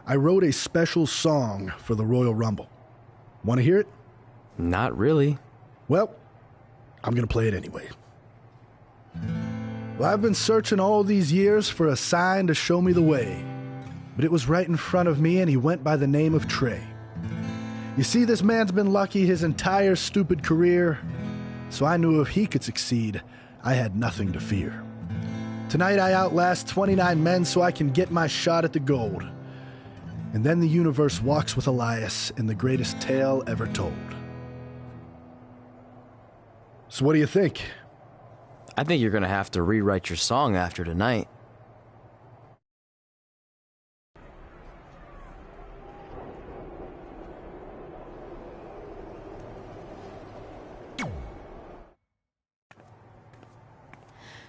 I wrote a special song for the Royal Rumble. Want to hear it? Not really. Well, I'm going to play it anyway. Well, I've been searching all these years for a sign to show me the way, but it was right in front of me, and he went by the name of Trey. You see, this man's been lucky his entire stupid career, so I knew if he could succeed, I had nothing to fear. Tonight I outlast 29 men so I can get my shot at the gold. And then the universe walks with Elias in the greatest tale ever told. So what do you think? I think you're going to have to rewrite your song after tonight.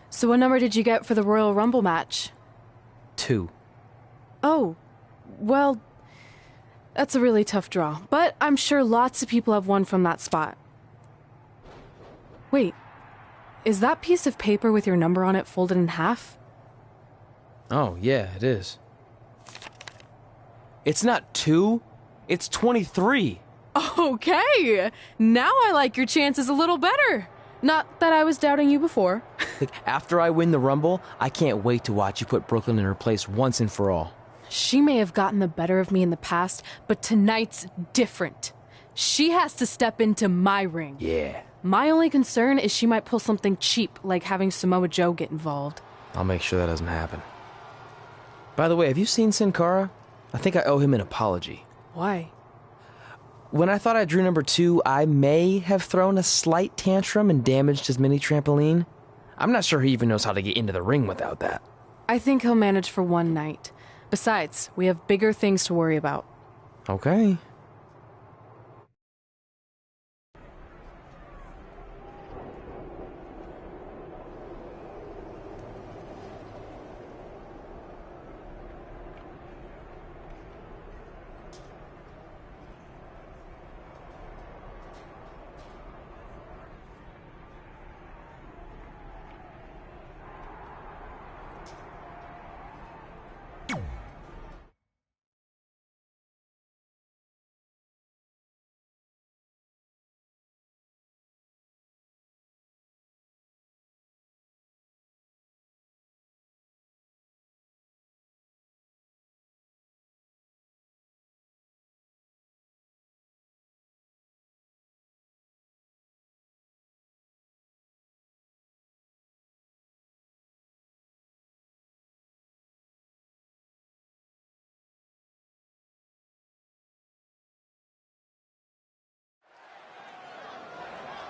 So what number did you get for the Royal Rumble match? 2. Oh, well, that's a really tough draw. But I'm sure lots of people have won from that spot. Wait, is that piece of paper with your number on it folded in half? Oh, yeah, it is. It's not 2, it's 23. Okay, now I like your chances a little better. Not that I was doubting you before. After I win the Rumble, I can't wait to watch you put Brooklyn in her place once and for all. She may have gotten the better of me in the past, but tonight's different. She has to step into my ring. Yeah. My only concern is she might pull something cheap, like having Samoa Joe get involved. I'll make sure that doesn't happen. By the way, have you seen Sin Cara? I think I owe him an apology. Why? When I thought I drew number 2, I may have thrown a slight tantrum and damaged his mini trampoline. I'm not sure he even knows how to get into the ring without that. I think he'll manage for one night. Besides, we have bigger things to worry about. Okay.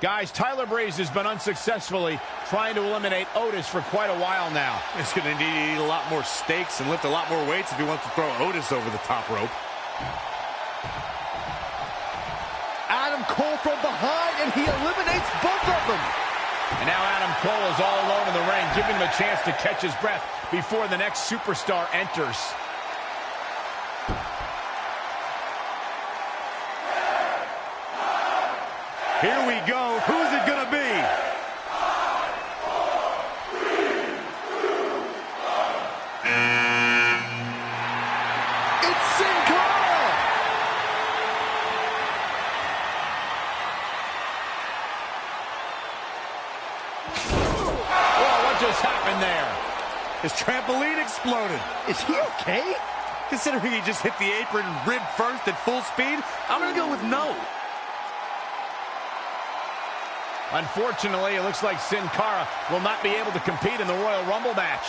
Guys, Tyler Breeze has been unsuccessfully trying to eliminate Otis for quite a while now. He's going to need to eat a lot more steaks and lift a lot more weights if he wants to throw Otis over the top rope. Adam Cole from behind, and he eliminates both of them. And now Adam Cole is all alone in the ring, giving him a chance to catch his breath before the next superstar enters. Here we go. Who's it going to be? It's Sin Cara! Oh, what just happened there? His trampoline exploded. Is he okay? Considering he just hit the apron rib first at full speed, I'm going to go with no. Unfortunately, it looks like Sin Cara will not be able to compete in the Royal Rumble match.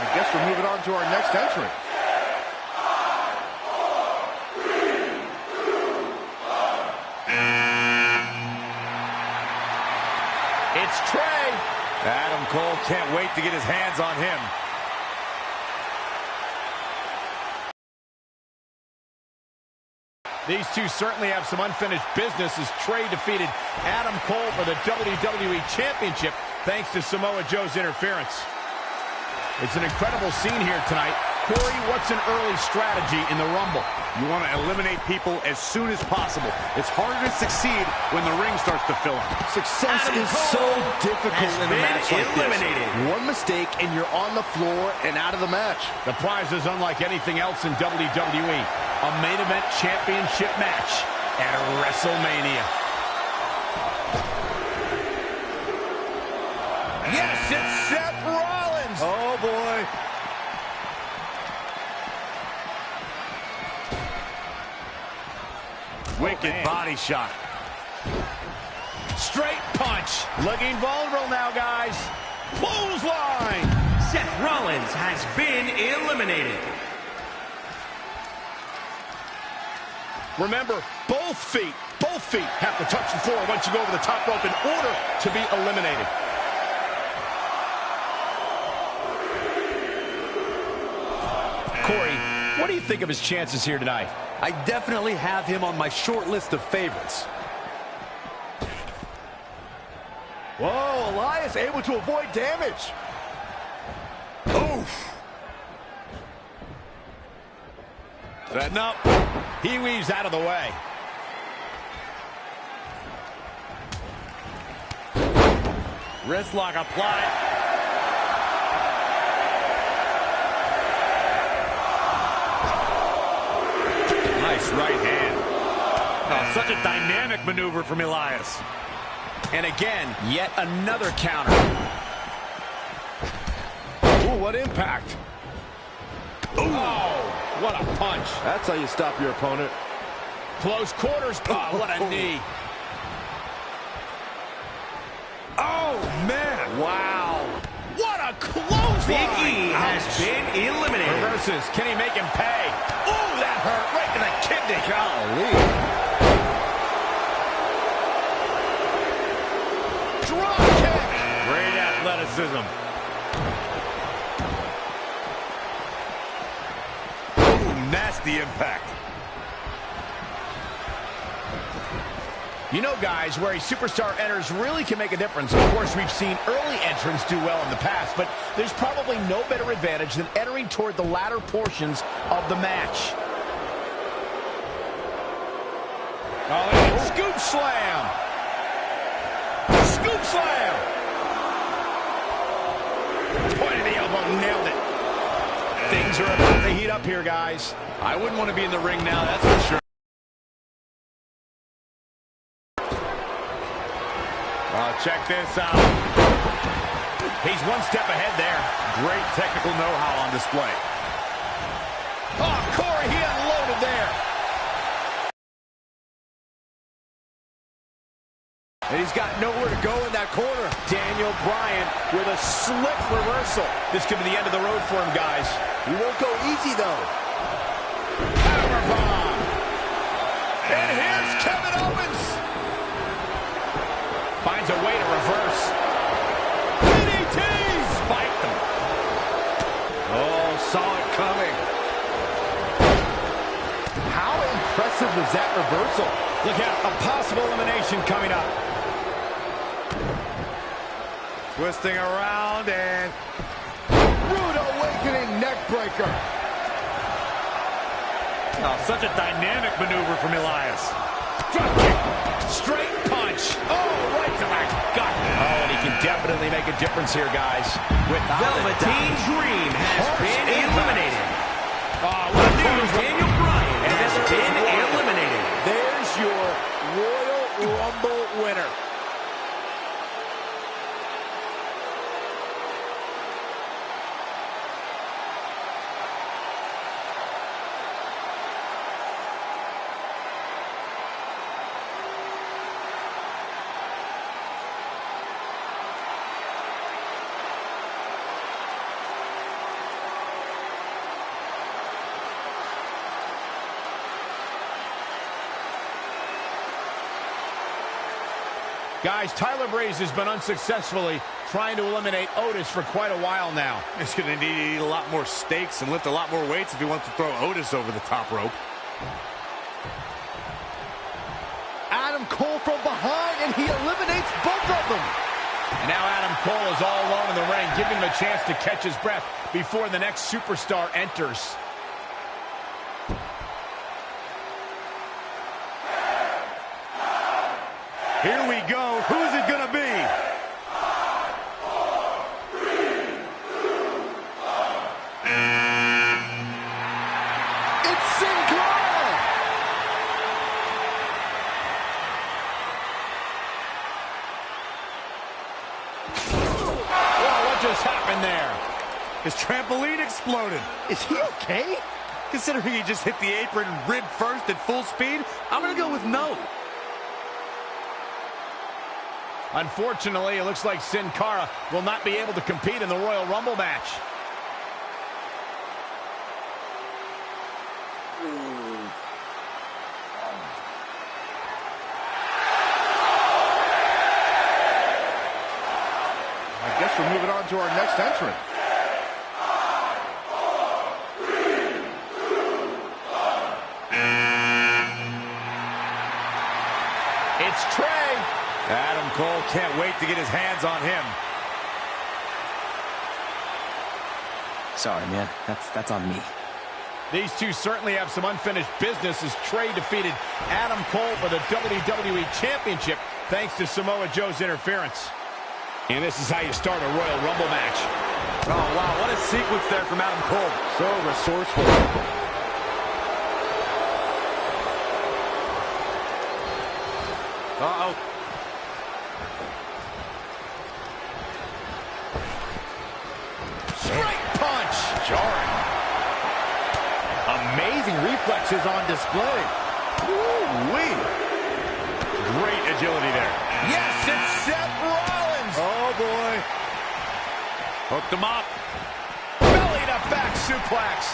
I guess we're moving on to our next entrant. It's Trey. Adam Cole can't wait to get his hands on him. These two certainly have some unfinished business as Trey defeated Adam Cole for the WWE Championship thanks to Samoa Joe's interference. It's an incredible scene here tonight. Corey, what's an early strategy in the Rumble? You want to eliminate people as soon as possible. It's harder to succeed when the ring starts to fill up. Success is so difficult in a match like this. One mistake and you're on the floor and out of the match. The prize is unlike anything else in WWE. A main event championship match at WrestleMania. Yes, it's Seth Rollins. Oh, boy. Wicked body shot. Straight punch. Looking vulnerable now, guys. Clothesline. Seth Rollins has been eliminated. Remember, both feet have to touch the floor once you go over the top rope in order to be eliminated. Corey, what do you think of his chances here tonight? I definitely have him on my short list of favorites. Whoa, Elias able to avoid damage. Oof. Setting up. He weaves out of the way. Wrist lock applied. Nice right hand. Oh, such a dynamic maneuver from Elias. And again, yet another counter. Ooh, what impact. Ooh. Oh, what a punch. That's how you stop your opponent. Close quarters. Oh, what a knee. Oh, man. Wow. What a clothesline. Big E has been eliminated. Reverses. Can he make him pay? Ooh, that hurt right in the kidney. Golly. Drop kick. Great athleticism. Ooh, nasty impact. You know, guys, where a superstar enters really can make a difference. Of course, we've seen early entrants do well in the past, but there's probably no better advantage than entering toward the latter portions of the match. Oh, and scoop slam. Scoop slam. Point of the elbow, nailed it. Things are about to heat up here, guys. I wouldn't want to be in the ring now, that's for sure. Check this out. He's one step ahead there. Great technical know-how on display. Oh, Corey, he unloaded there. And he's got nowhere to go in that corner. Daniel Bryan with a slick reversal. This could be the end of the road for him, guys. He won't go easy, though. Powerbomb. And here's Kevin Owens. Finds a way to reverse. DDT! Spiked him. Oh, saw it coming. How impressive was that reversal? Look out, a possible elimination coming up. Twisting around and... Rude awakening neck breaker. Oh, such a dynamic maneuver from Elias. Drop kick. Straight punch. Oh, right to the gut. Oh, and he can definitely make a difference here, guys. Velveteen Dream has been eliminated. Oh, what a news. Daniel Bryan has been eliminated. There's your Royal Rumble winner. Guys, Tyler Breeze has been unsuccessfully trying to eliminate Otis for quite a while now. He's going to need to eat a lot more steaks and lift a lot more weights if he wants to throw Otis over the top rope. Adam Cole from behind, and he eliminates both of them. And now Adam Cole is all alone in the ring, giving him a chance to catch his breath before the next superstar enters. Here we go. Who's it gonna be? It's Sin Cara! Whoa, what just happened there? His trampoline exploded. Is he okay? Considering he just hit the apron rib first at full speed, I'm gonna go with no. Unfortunately, it looks like Sin Cara will not be able to compete in the Royal Rumble match. I guess we're moving on to our next entrant. It's Trey. Adam Cole can't wait to get his hands on him. Sorry, man. That's on me. These two certainly have some unfinished business as Trey defeated Adam Cole for the WWE Championship thanks to Samoa Joe's interference. And this is how you start a Royal Rumble match. Oh, wow, what a sequence there from Adam Cole. So resourceful. Uh-oh. Straight punch. Jarring. Amazing reflexes on display. Woo-wee. Great agility there. Yes, it's Seth Rollins. Oh, boy. Hooked him up. Belly to back suplex.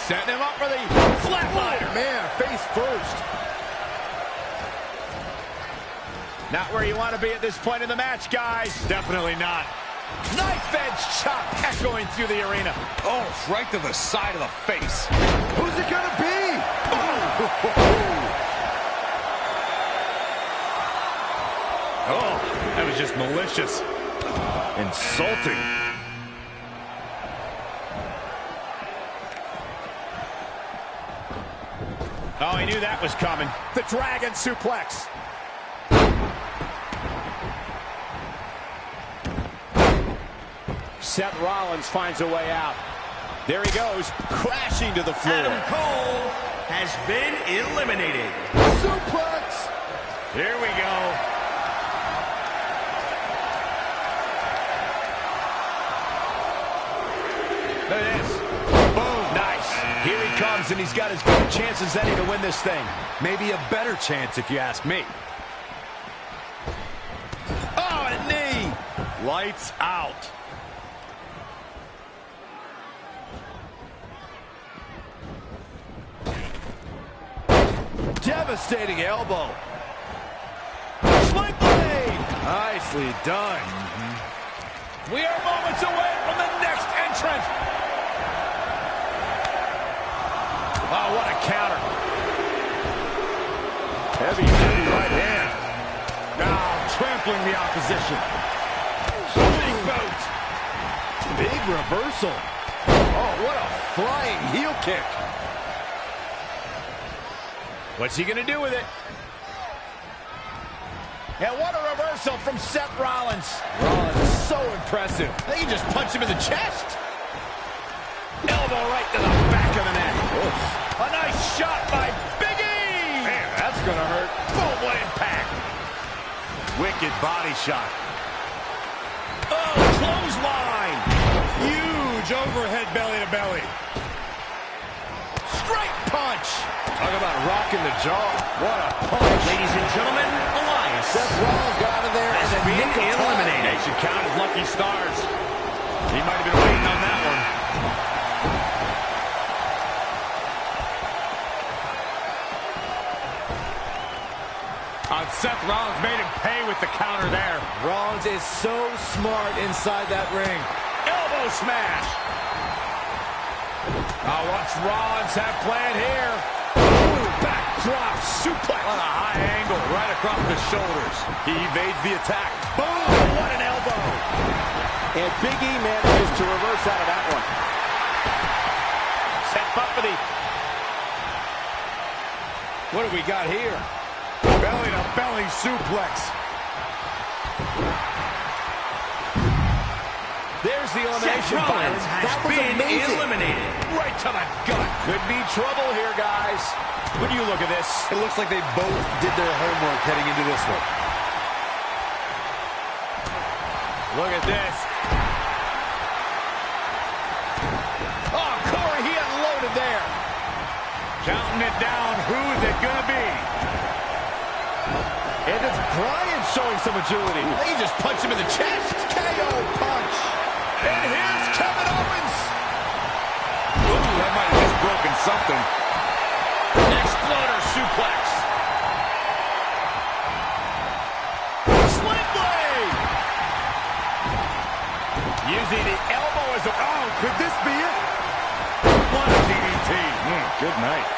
Setting him up for the flatliner. Man, face first. Not where you want to be at this point in the match, guys. Definitely not. Knife edge chop echoing through the arena. Oh, right to the side of the face. Who's it gonna be? Oh, that was just malicious. Insulting. Oh, he knew that was coming. The dragon suplex. Seth Rollins finds a way out. There he goes, crashing to the floor. Adam Cole has been eliminated. Suplex! Here we go. Look at this. Boom. Nice. Here he comes, and he's got as good a chance as any to win this thing. Maybe a better chance if you ask me. Oh, and a knee. Lights out. Devastating elbow. Sling blade. Nicely done. We are moments away from the next entrant. Oh, what a counter. Heavy duty right hand. Now trampling the opposition. Big boot. Big reversal. Oh, what a flying heel kick. What's he gonna do with it? And what a reversal from Seth Rollins. Rollins is so impressive. They can just punch him in the chest. Elbow right to the back of the neck. Oof. A nice shot by Big E. Man, that's gonna hurt. Boom, what impact. Wicked body shot. Oh, clothesline. Huge overhead belly to belly. Straight punch. Talk about rocking the jaw. What a punch. Ladies and gentlemen, Elias Seth Rollins got out of there has and been eliminated. They should count his lucky stars. He might have been waiting on that one. Seth Rollins made him pay with the counter there. Rollins is so smart inside that ring. Elbow smash. Oh, what's Rollins have planned here? Ooh, backdrop suplex. On a high angle, Right across the shoulders. He evades the attack. Boom! What an elbow! And Big E manages to reverse out of that one. Set up for the... What do we got here? Belly-to-belly suplex. There's the elimination. Seth Rollins has been eliminated. Right to the gut. Could be trouble here, guys. When you look at this, It looks like they both did their homework heading into this one. look at this. Oh, Corey, he unloaded there. Counting it down. Who is it going to be? And it's Bryan showing some agility. He just punched him in the chest. KO punch. And here's Kevin Owens. Ooh, that might have just broken something. Exploder suplex. Sling blade. Using the elbow as a... Oh, could this be it? What a DDT. Good night.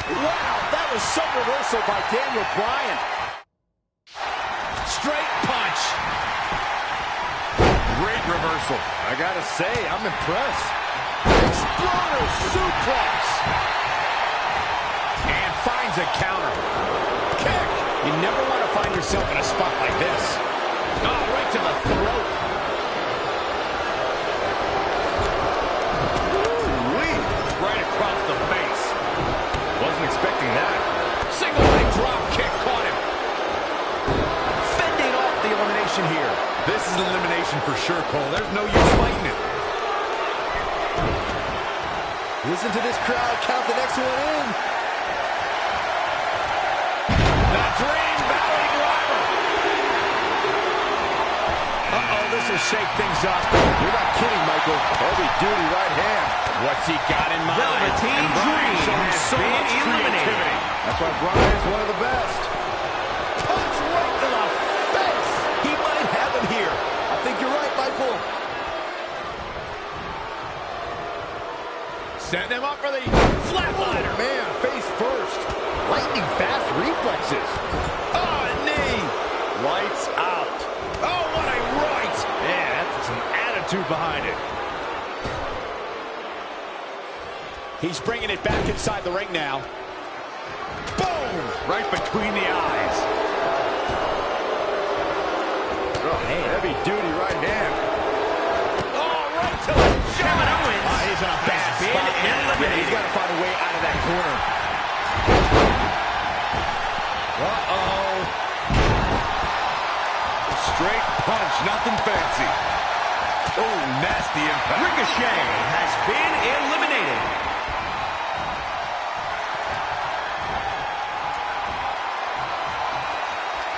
Wow, that was some reversal by Daniel Bryan. Straight punch. Great reversal. I got to say, I'm impressed. Exploder suplex. And finds a counter. Kick. You never want to find yourself in a spot like this. Oh, right to the throat. Ooh-wee. Right across the face. Wasn't expecting that. Single leg drop kick caught him. Fending off the elimination here. This is an elimination for sure, Cole. There's no use fighting it. Listen to this crowd count the next one in. The Dream Valley Driver. Uh-oh, this will shake things up. You're not kidding, Michael. Heavy duty right hand. What's he got in mind? Velveteen Dream has been eliminated. That's why Bryan's one of the best. Punch right to the face. He might have him here. I think you're right, Michael. Setting him up for the Flatliner. Man, face first. Lightning fast reflexes. oh, knee. Lights out. Oh, what a right. Yeah, that's some attitude behind it. He's bringing it back inside the ring now. Boom! Right between the eyes. Oh, heavy duty right hand. Oh, right to the Kevin Owens he's in a bad has been spot now. eliminated. He's got to find a way out of that corner. Uh-oh. Straight punch, nothing fancy. Oh, nasty impact. Ricochet has been eliminated.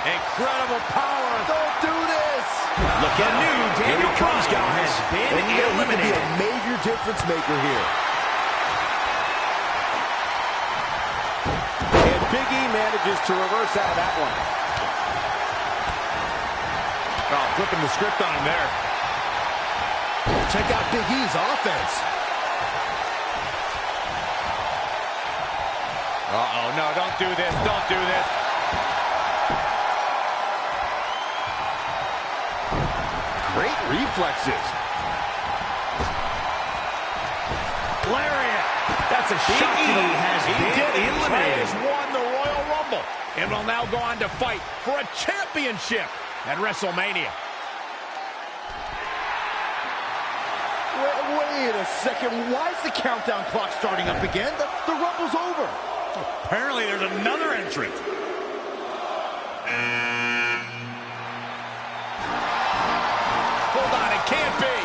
Incredible power. Don't do this. Look The out. new Here Daniel he comes, Bryan guys. has been And you know he could be eliminated. a major difference maker here. And Big E manages to reverse out of that one. Oh, flipping the script on him there. Check out Big E's offense. Uh-oh, no, don't do this. Don't do this. Great reflexes. Lariat. That's a Big shot. E has He been did it. eliminated. Trey has won the Royal Rumble and will now go on to fight for a championship at WrestleMania. Wait a second. Why is the countdown clock starting up again? The Rumble's over. Apparently there's another entrant. Hold on, it can't be.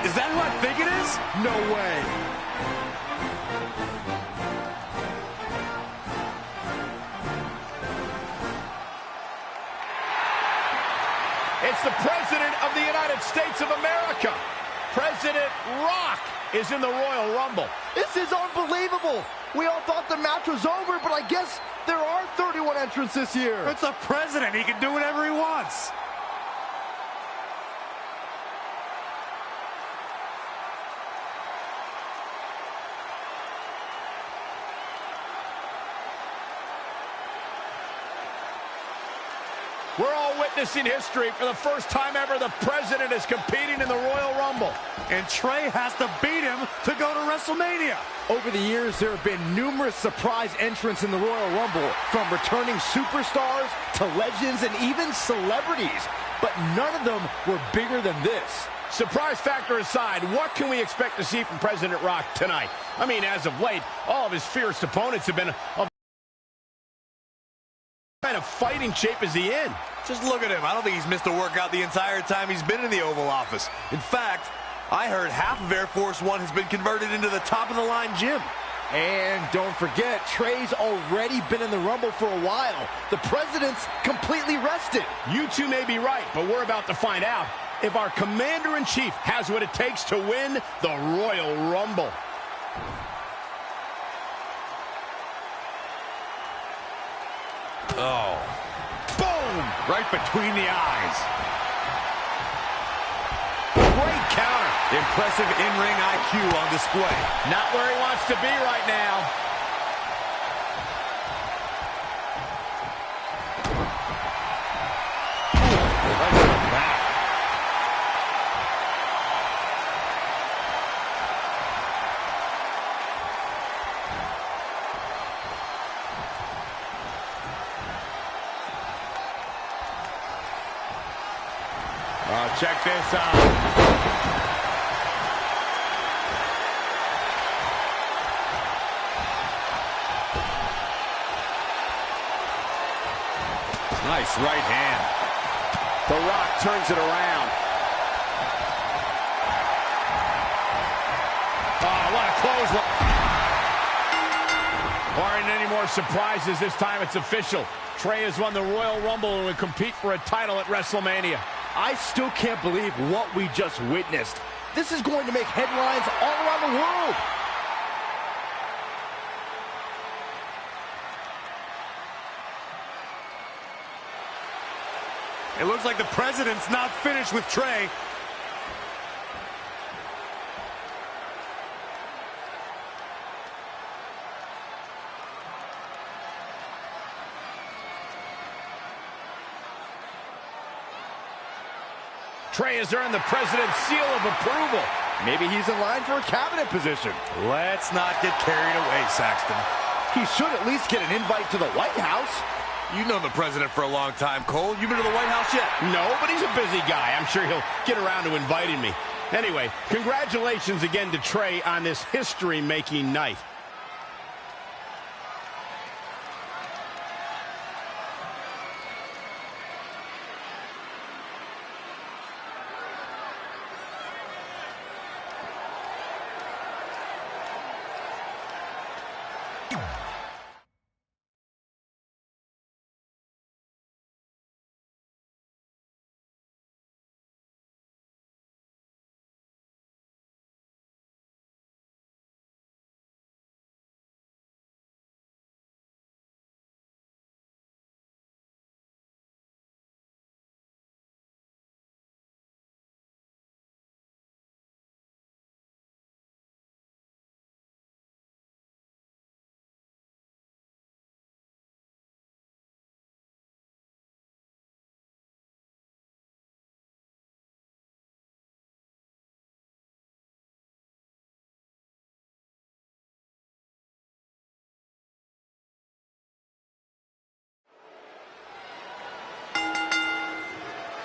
Is that who I think it is? No way. It's the President of the United States of America. President Rock is in the Royal Rumble. This is unbelievable. We all thought the match was over, but I guess there are 31 entrants this year. It's the president. He can do whatever he wants. We're all witnessing history. For the first time ever, the President is competing in the Royal Rumble. And Trey has to beat him to go to WrestleMania. Over the years, there have been numerous surprise entrants in the Royal Rumble, from returning superstars to legends and even celebrities. But none of them were bigger than this. Surprise factor aside, what can we expect to see from President Rock tonight? I mean, as of late, all of his fierce opponents have been of kind of fighting shape is he in? Just look at him. I don't think he's missed a workout the entire time he's been in the Oval Office. In fact, I heard half of Air Force One has been converted into the top-of-the-line gym. And don't forget, Trey's already been in the Rumble for a while. The President's completely rested. You two may be right, but we're about to find out if our Commander-in-Chief has what it takes to win the Royal Rumble. Oh. Boom! Right between the eyes. Great counter. Impressive in-ring IQ on display. Not where he wants to be right now. Check this out. Nice right hand. The Rock turns it around. Oh, what a close one. Barring any more surprises, this time it's official. Trey has won the Royal Rumble and will compete for a title at WrestleMania. I still can't believe what we just witnessed. This is going to make headlines all around the world. It looks like the President's not finished with Trey. Trey has earned the President's seal of approval. Maybe he's in line for a cabinet position. Let's not get carried away, Saxton. He should at least get an invite to the White House. You've known the President for a long time, Cole. You been to the White House yet? No, but he's a busy guy. I'm sure he'll get around to inviting me. Anyway, congratulations again to Trey on this history-making night.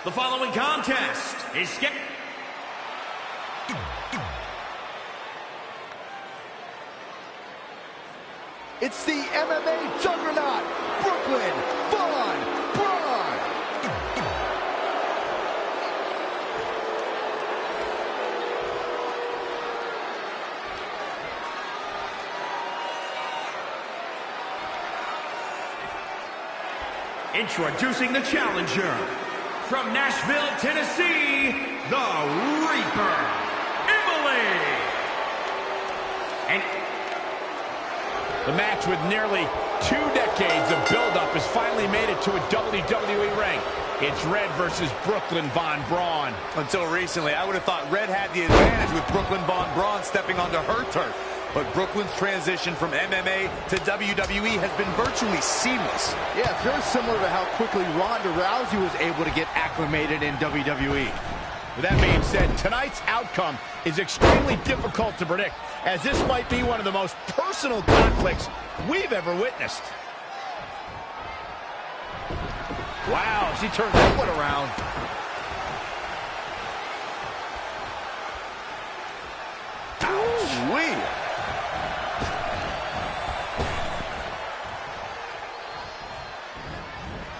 The following contest is scheduled. It's the MMA juggernaut, Brooklyn Von Braun. Introducing the challenger from Nashville, Tennessee, the Reaper, Emily. And the match, with nearly 2 decades of build-up, has finally made it to a WWE ring. It's Red versus Brooklyn Von Braun. Until recently, I would have thought Red had the advantage with Brooklyn Von Braun stepping onto her turf. but Brooklyn's transition from MMA to WWE has been virtually seamless. Yeah, it's very similar to how quickly Ronda Rousey was able to get acclimated in WWE. With that being said, tonight's outcome is extremely difficult to predict, as this might be one of the most personal conflicts we've ever witnessed. Wow, she turned that one around. Ouch-wee.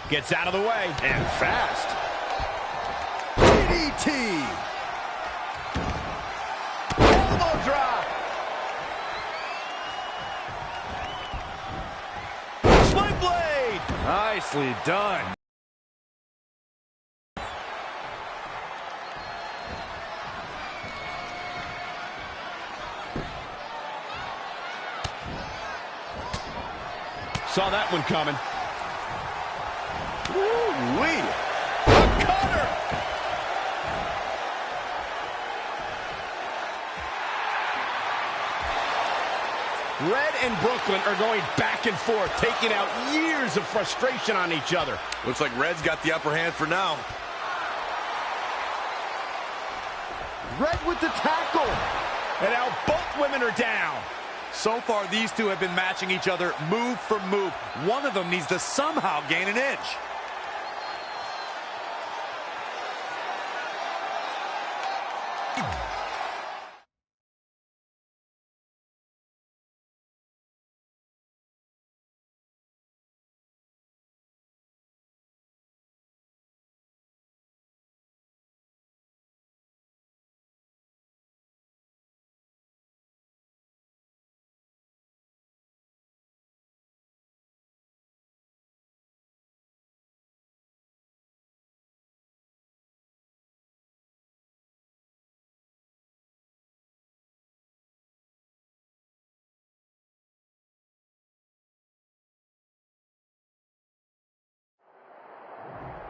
Gets out of the way. And fast. DDT. Elbow drop. Sling blade. Nicely done. Saw that one coming. Woo-wee. A cutter. Red and Brooklyn are going back and forth, taking out years of frustration on each other. Looks like Red's got the upper hand for now. Red with the tackle. And now both women are down. So far, these two have been matching each other move for move. One of them needs to somehow gain an edge.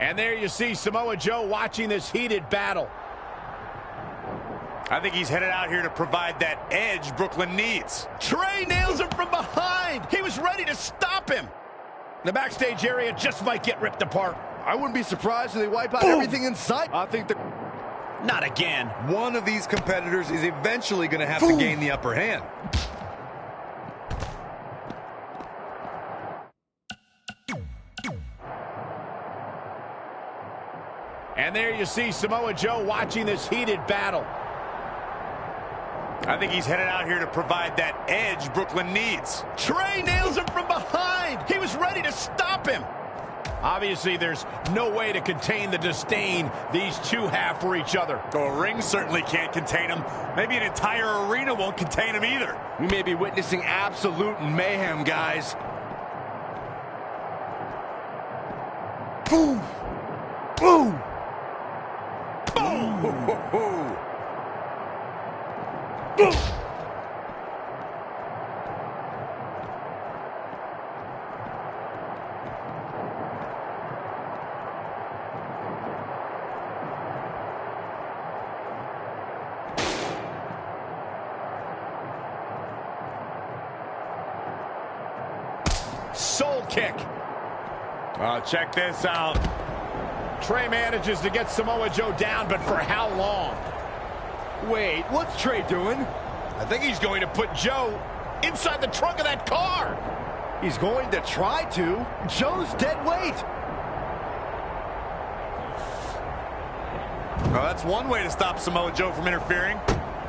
And there you see Samoa Joe watching this heated battle. I think he's headed out here to provide that edge Brooklyn needs. Trey nails him from behind. He was ready to stop him. The backstage area just might get ripped apart. I wouldn't be surprised if they wipe out everything in sight. I think the... Not again. One of these competitors is eventually going to have to gain the upper hand. And there you see Samoa Joe watching this heated battle. I think he's headed out here to provide that edge Brooklyn needs. Trey nails him from behind. He was ready to stop him. Obviously, there's no way to contain the disdain these two have for each other. The ring certainly can't contain him. Maybe an entire arena won't contain him either. We may be witnessing absolute mayhem, guys. Boom! Boom! Boom! Boom! Soul kick. Check this out. Trey manages to get Samoa Joe down, but for how long? Wait, what's Trey doing? I think he's going to put Joe inside the trunk of that car. He's going to try to. Joe's dead weight. Well, that's one way to stop Samoa Joe from interfering.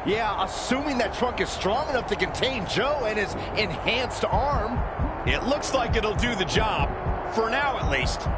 Yeah, assuming that trunk is strong enough to contain Joe and his enhanced arm. It looks like it'll do the job, for now at least.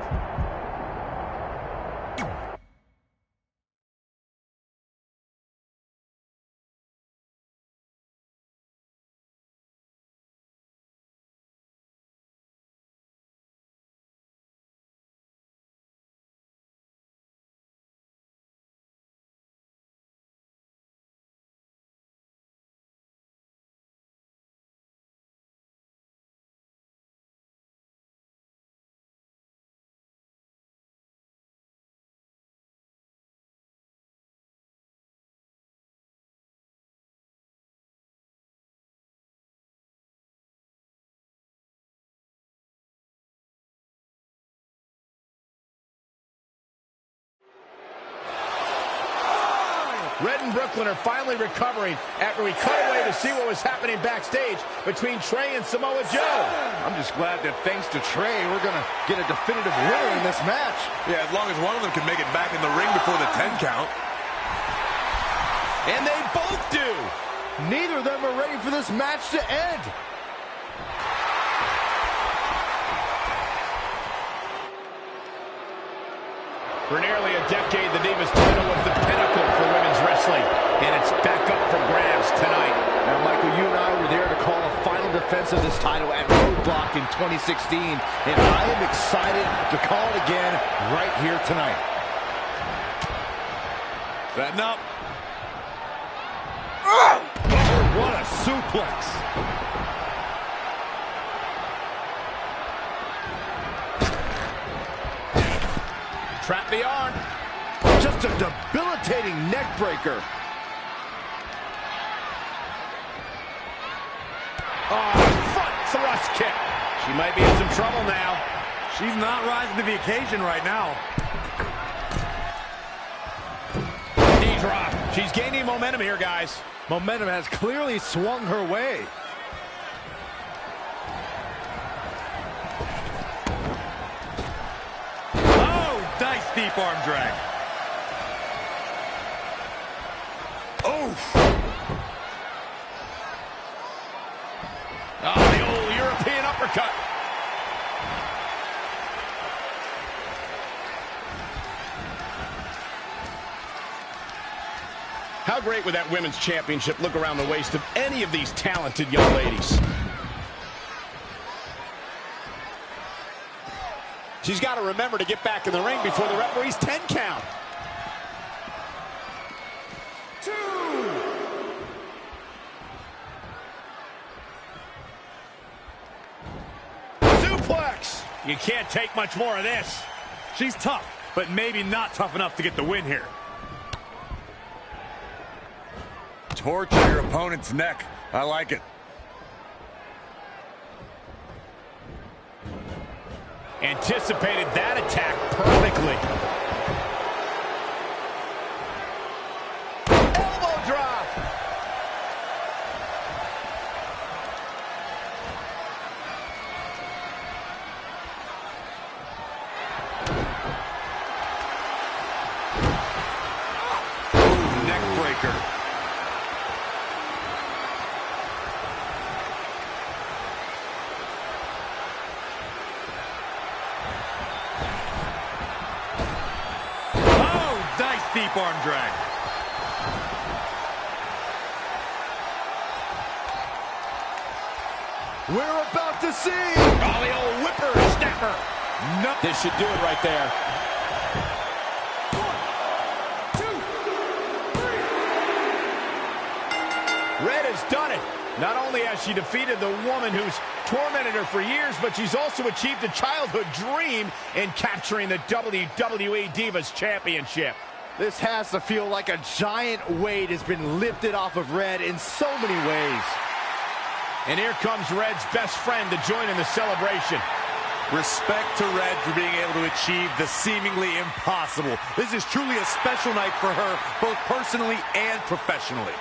Red and Brooklyn are finally recovering after we cut away to see what was happening backstage between Trey and Samoa Joe. I'm just glad that thanks to Trey, we're going to get a definitive winner in this match. Yeah, as long as one of them can make it back in the ring before the 10 count. And they both do. Neither of them are ready for this match to end. For nearly a decade, the Divas title was the pinnacle for women's wrestling, and it's back up for grabs tonight. Now, Michael, you and I were there to call a final defense of this title at Roadblock in 2016, and I am excited to call it again right here tonight. Setting up. Oh, what a suplex. Trap the arm. Just a debilitating neck breaker. Oh, front thrust kick. She might be in some trouble now. She's not rising to the occasion right now. Knee drop. She's gaining momentum here, guys. Momentum has clearly swung her way. Nice deep arm drag. Oh, the old European uppercut. How great would that women's championship look around the waist of any of these talented young ladies? She's got to remember to get back in the ring before the referee's 10 count. 2. Suplex. You can't take much more of this. She's tough, but maybe not tough enough to get the win here. Torture your opponent's neck. I like it. Anticipated that attack perfectly. Elbow drop. Ooh, neck breaker. Deep arm drag. We're about to see. Oh, the old whipper snapper. No. This should do it right there. 1, 2, 3. Red has done it. Not only has she defeated the woman who's tormented her for years, but she's also achieved a childhood dream in capturing the WWE Divas Championship. This has to feel like a giant weight has been lifted off of Red in so many ways. And here comes Red's best friend to join in the celebration. Respect to Red for being able to achieve the seemingly impossible. This is truly a special night for her, both personally and professionally.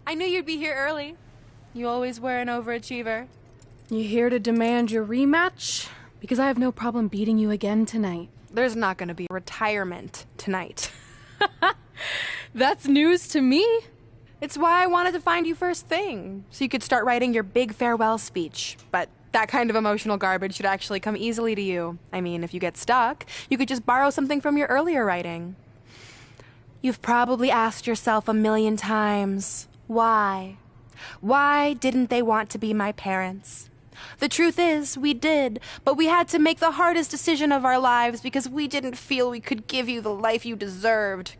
I knew you'd be here early. You always were an overachiever. You here to demand your rematch? Because I have no problem beating you again tonight. There's not going to be retirement tonight. That's news to me. It's why I wanted to find you first thing, so you could start writing your big farewell speech. But that kind of emotional garbage should actually come easily to you. I mean, if you get stuck, you could just borrow something from your earlier writing. You've probably asked yourself a million times, why? Why didn't they want to be my parents? The truth is, we did, but we had to make the hardest decision of our lives because we didn't feel we could give you the life you deserved.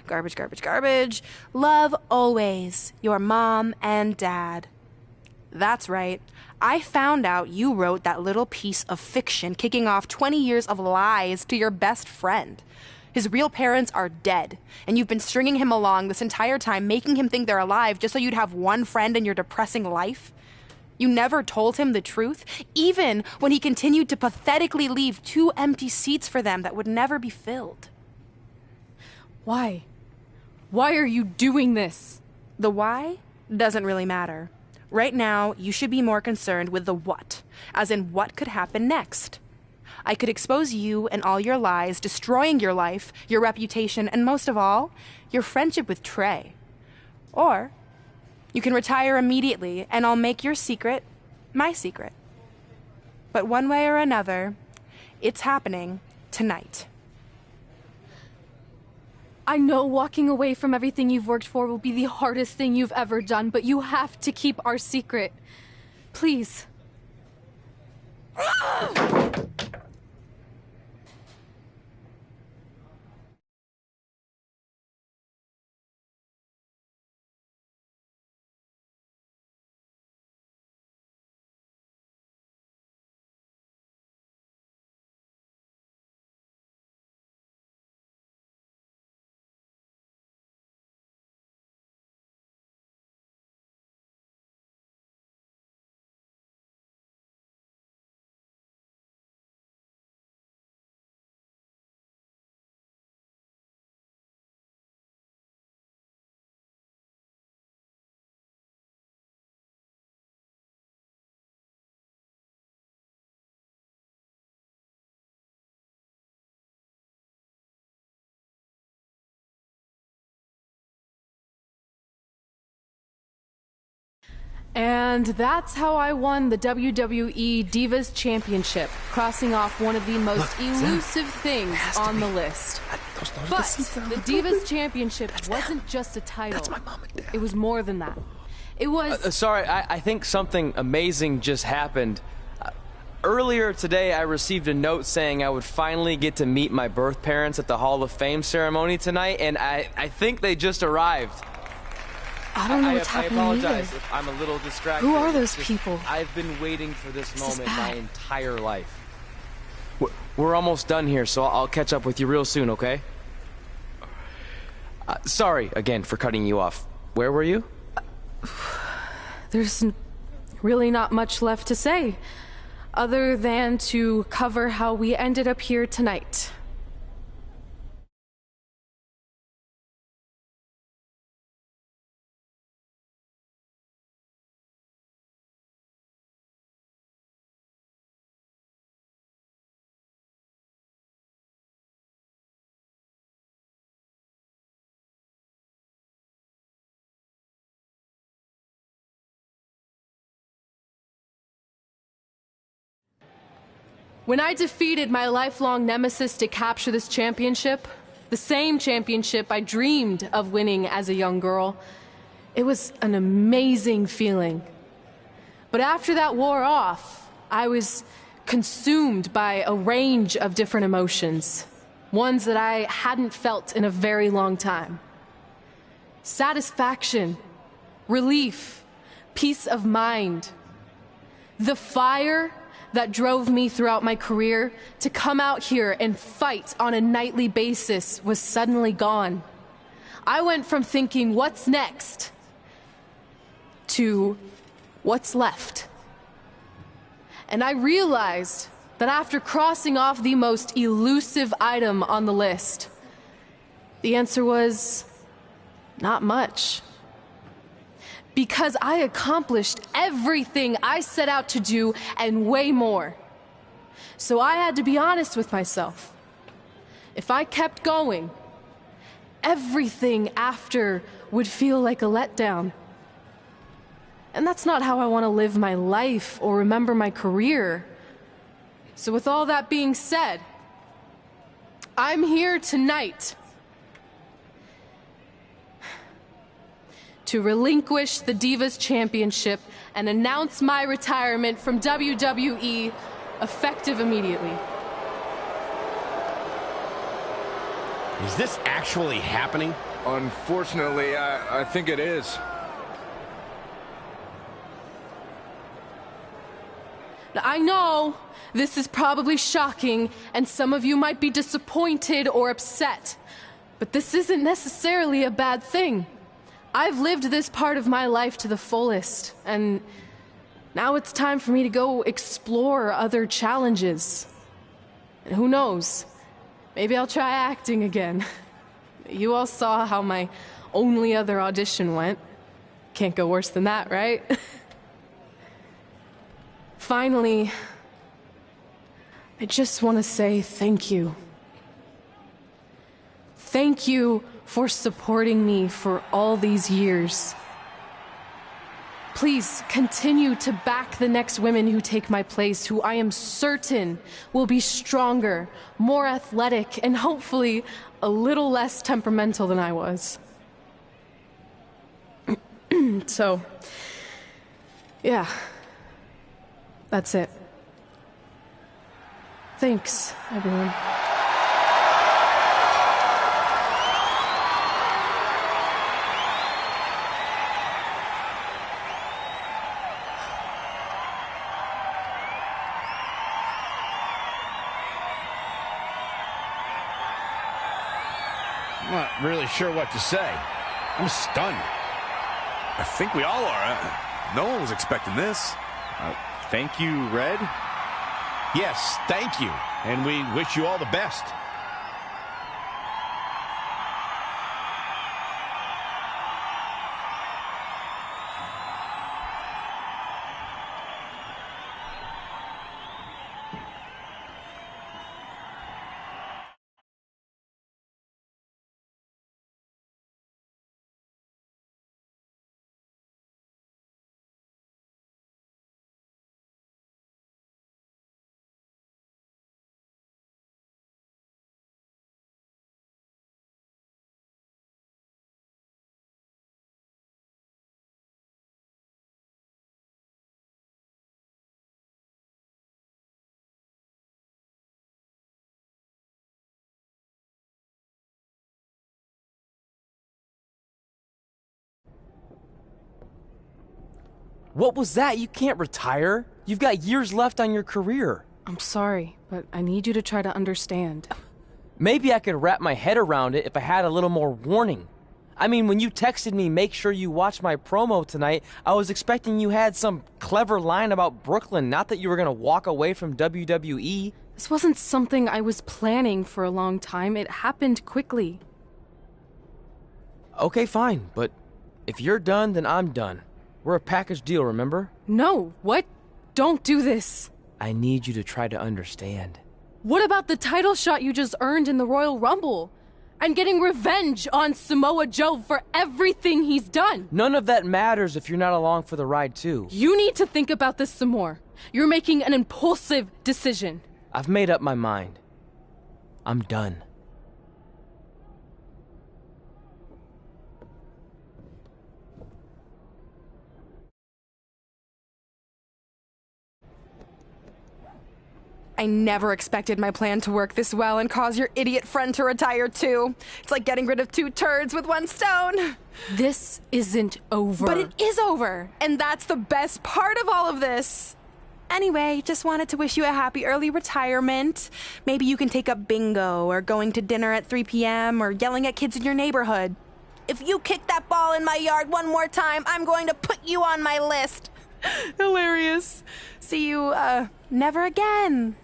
Garbage, garbage, garbage. Love always, your mom and dad. That's right. I found out you wrote that little piece of fiction kicking off 20 years of lies to your best friend. His real parents are dead, and you've been stringing him along this entire time, making him think they're alive just so you'd have one friend in your depressing life. You never told him the truth, even when he continued to pathetically leave 2 empty seats for them that would never be filled. Why? Why are you doing this? The why doesn't really matter. Right now, you should be more concerned with the what, as in what could happen next. I could expose you and all your lies, destroying your life, your reputation, and most of all, your friendship with Trey. Or you can retire immediately, and I'll make your secret my secret. But one way or another, it's happening tonight. I know walking away from everything you've worked for will be the hardest thing you've ever done, but you have to keep our secret. Please. And that's how I won the WWE Divas Championship, crossing off one of the most elusive things on the list. But the Divas Championship wasn't just a title. That's my mom and dad. It was more than that. It was... Sorry, I think something amazing just happened. Earlier today, I received a note saying I would finally get to meet my birth parents at the Hall of Fame ceremony tonight, and I think they just arrived. I don't know what's happening I apologize either. if I'm a little distracted. Who are those people? I've been waiting for this moment my entire life. We're almost done here, so I'll catch up with you real soon, okay? Sorry, again, for cutting you off. Where were you? There's really not much left to say, other than to cover how we ended up here tonight. When I defeated my lifelong nemesis to capture this championship, the same championship I dreamed of winning as a young girl, it was an amazing feeling. But after that wore off, I was consumed by a range of different emotions, ones that I hadn't felt in a very long time. Satisfaction, relief, peace of mind. The fire that drove me throughout my career to come out here and fight on a nightly basis was suddenly gone. I went from thinking, what's next, to what's left. And I realized that after crossing off the most elusive item on the list, the answer was not much. Because I accomplished everything I set out to do and way more. So I had to be honest with myself. If I kept going, everything after would feel like a letdown. And that's not how I want to live my life or remember my career. So with all that being said, I'm here tonight to relinquish the Divas Championship and announce my retirement from WWE, effective immediately. Is this actually happening? Unfortunately, I think it is. I know this is probably shocking, and some of you might be disappointed or upset, but this isn't necessarily a bad thing. I've lived this part of my life to the fullest, and now it's time for me to go explore other challenges. And who knows, maybe I'll try acting again. You all saw how my only other audition went. Can't go worse than that, right? Finally, I just want to say thank you. Thank you for supporting me for all these years. Please continue to back the next women who take my place, who I am certain will be stronger, more athletic, and hopefully a little less temperamental than I was. So, yeah. That's it. Thanks, everyone. I'm not really sure what to say. I'm stunned. I think we all are. No one was expecting this. Thank you, Red. Yes, thank you. And we wish you all the best. What was that? You can't retire. You've got years left on your career. I'm sorry, but I need you to try to understand. Maybe I could wrap my head around it if I had a little more warning. I mean, when you texted me, make sure you watch my promo tonight, I was expecting you had some clever line about Brooklyn, not that you were going to walk away from WWE. This wasn't something I was planning for a long time. It happened quickly. Okay, fine, but if you're done, then I'm done. We're a package deal, remember? No, what? Don't do this. I need you to try to understand. What about the title shot you just earned in the Royal Rumble? And getting revenge on Samoa Joe for everything he's done? None of that matters if you're not along for the ride, too. You need to think about this some more. You're making an impulsive decision. I've made up my mind. I'm done. I never expected my plan to work this well and cause your idiot friend to retire too. It's like getting rid of 2 turds with 1 stone. This isn't over. But it is over, and that's the best part of all of this. Anyway, just wanted to wish you a happy early retirement. Maybe you can take up bingo or going to dinner at 3 p.m. or yelling at kids in your neighborhood. If you kick that ball in my yard one more time, I'm going to put you on my list. Hilarious. See you, never again.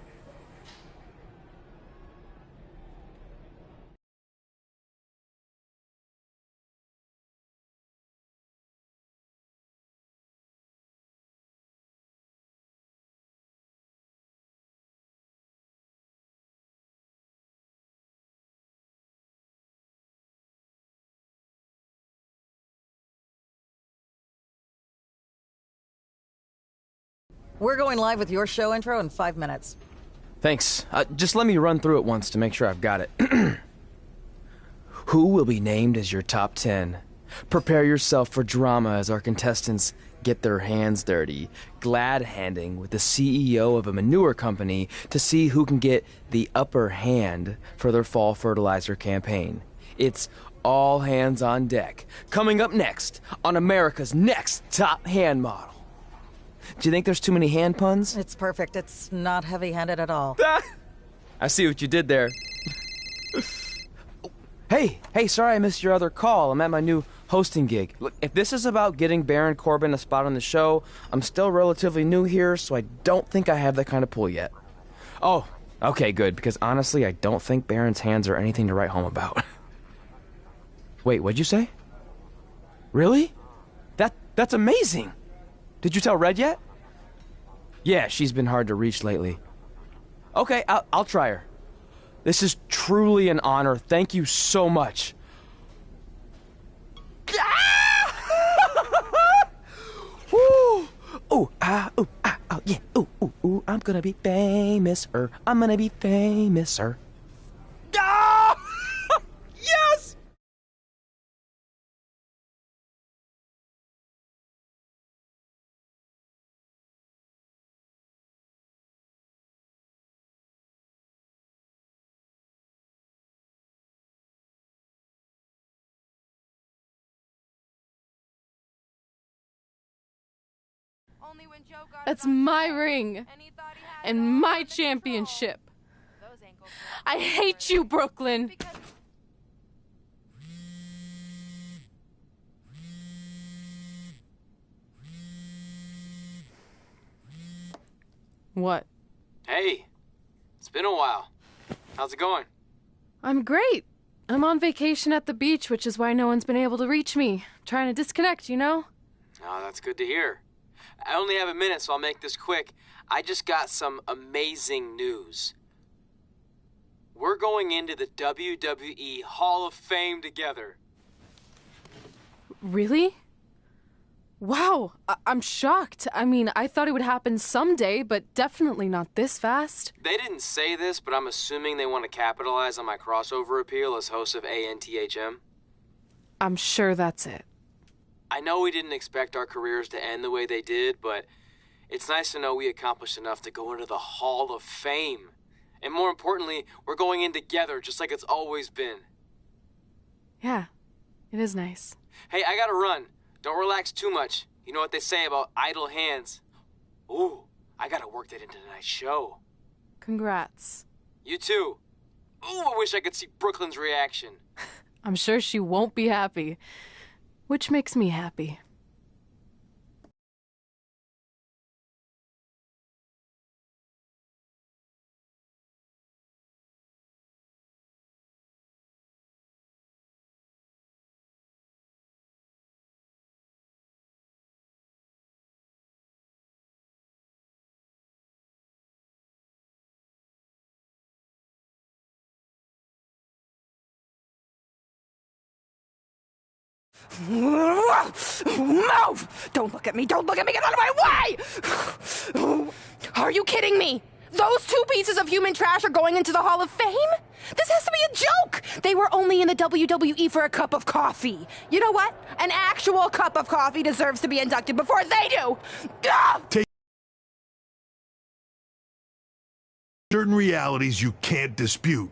We're going live with your show intro in 5 minutes. Thanks. Just let me run through it once to make sure I've got it. Who will be named as your top 10? Prepare yourself for drama as our contestants get their hands dirty, glad-handing with the CEO of a manure company to see who can get the upper hand for their fall fertilizer campaign. It's all hands on deck. Coming up next on America's Next Top Hand Model. Do you think there's too many hand puns? It's perfect. It's not heavy-handed at all. I see what you did there. Hey, sorry I missed your other call. I'm at my new hosting gig. Look, if this is about getting Baron Corbin a spot on the show, I'm still relatively new here, so I don't think I have that kind of pull yet. Oh, okay, good, because honestly, I don't think Baron's hands are anything to write home about. Wait, what'd you say? Really? That's amazing! Did you tell Red yet? Yeah, she's been hard to reach lately. Okay, I'll try her. This is truly an honor. Thank you so much. Woo! Ooh, yeah. Ooh, I'm gonna be famous, I'm gonna be famous, Ah! Yes! That's my ring and my championship. I hate you, Brooklyn. What? Hey, it's been a while. How's it going? I'm great. I'm on vacation at the beach, which is why no one's been able to reach me. Trying to disconnect, you know? Oh, that's good to hear. I only have a minute, so I'll make this quick. I just got some amazing news. We're going into the WWE Hall of Fame together. Really? Wow, I'm shocked. I mean, I thought it would happen someday, but definitely not this fast. They didn't say this, but I'm assuming they want to capitalize on my crossover appeal as host of ANTHM. I'm sure that's it. I know we didn't expect our careers to end the way they did, but it's nice to know we accomplished enough to go into the Hall of Fame. And more importantly, we're going in together, just like it's always been. Yeah, it is nice. Hey, I gotta run. Don't relax too much. You know what they say about idle hands. Ooh, I gotta work that into tonight's show. Congrats. You too. Ooh, I wish I could see Brooklyn's reaction. I'm sure she won't be happy, which makes me happy. Move! Don't look at me! Don't look at me! Get out of my way! Are you kidding me? Those two pieces of human trash are going into the Hall of Fame? This has to be a joke! They were only in the WWE for a cup of coffee. You know what? An actual cup of coffee deserves to be inducted before they do! Certain realities you can't dispute.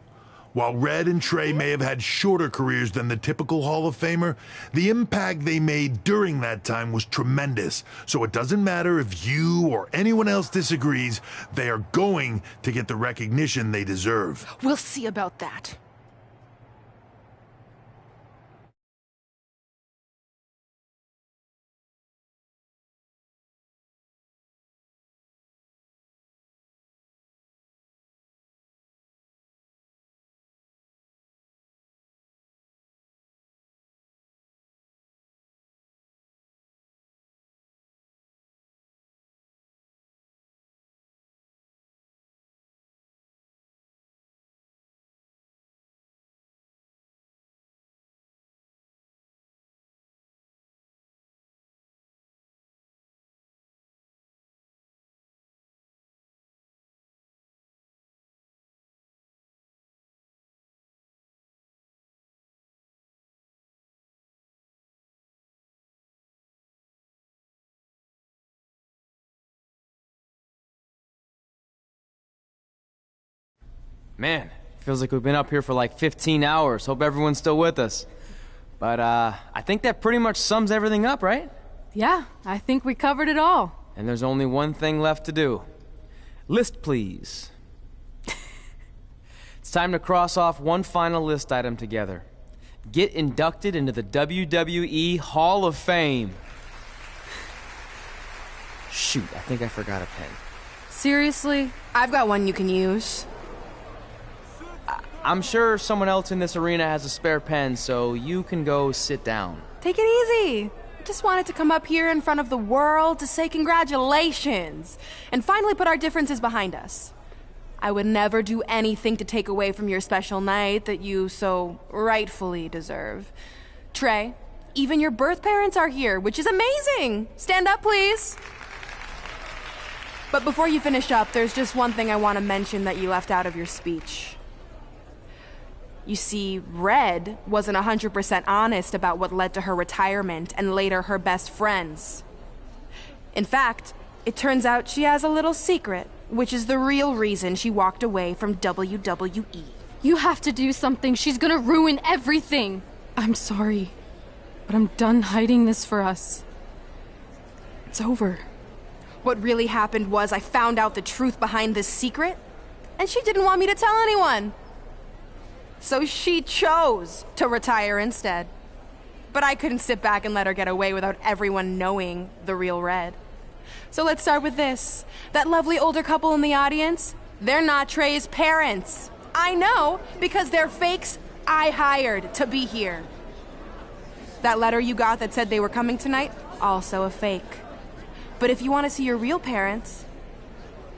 While Red and Trey may have had shorter careers than the typical Hall of Famer, the impact they made during that time was tremendous. So it doesn't matter if you or anyone else disagrees, they are going to get the recognition they deserve. We'll see about that. Man, feels like we've been up here for like 15 hours. Hope everyone's still with us. But, I think that pretty much sums everything up, right? Yeah, I think we covered it all. And there's only one thing left to do. List, please. It's time to cross off one final list item together. Get inducted into the WWE Hall of Fame. Shoot, I think I forgot a pen. Seriously? I've got one you can use. I'm sure someone else in this arena has a spare pen, so you can go sit down. Take it easy. I just wanted to come up here in front of the world to say congratulations and finally put our differences behind us. I would never do anything to take away from your special night that you so rightfully deserve. Trey, even your birth parents are here, which is amazing. Stand up, please. But before you finish up, there's just one thing I want to mention that you left out of your speech. You see, Red wasn't 100% honest about what led to her retirement and later her best friends. In fact, it turns out she has a little secret, which is the real reason she walked away from WWE. You have to do something. She's gonna ruin everything. I'm sorry, but I'm done hiding this for us. It's over. What really happened was I found out the truth behind this secret, and she didn't want me to tell anyone. So she chose to retire instead. But I couldn't sit back and let her get away without everyone knowing the real Red. So let's start with this. That lovely older couple in the audience, they're not Trey's parents. I know, because they're fakes I hired to be here. That letter you got that said they were coming tonight, also a fake. But if you want to see your real parents,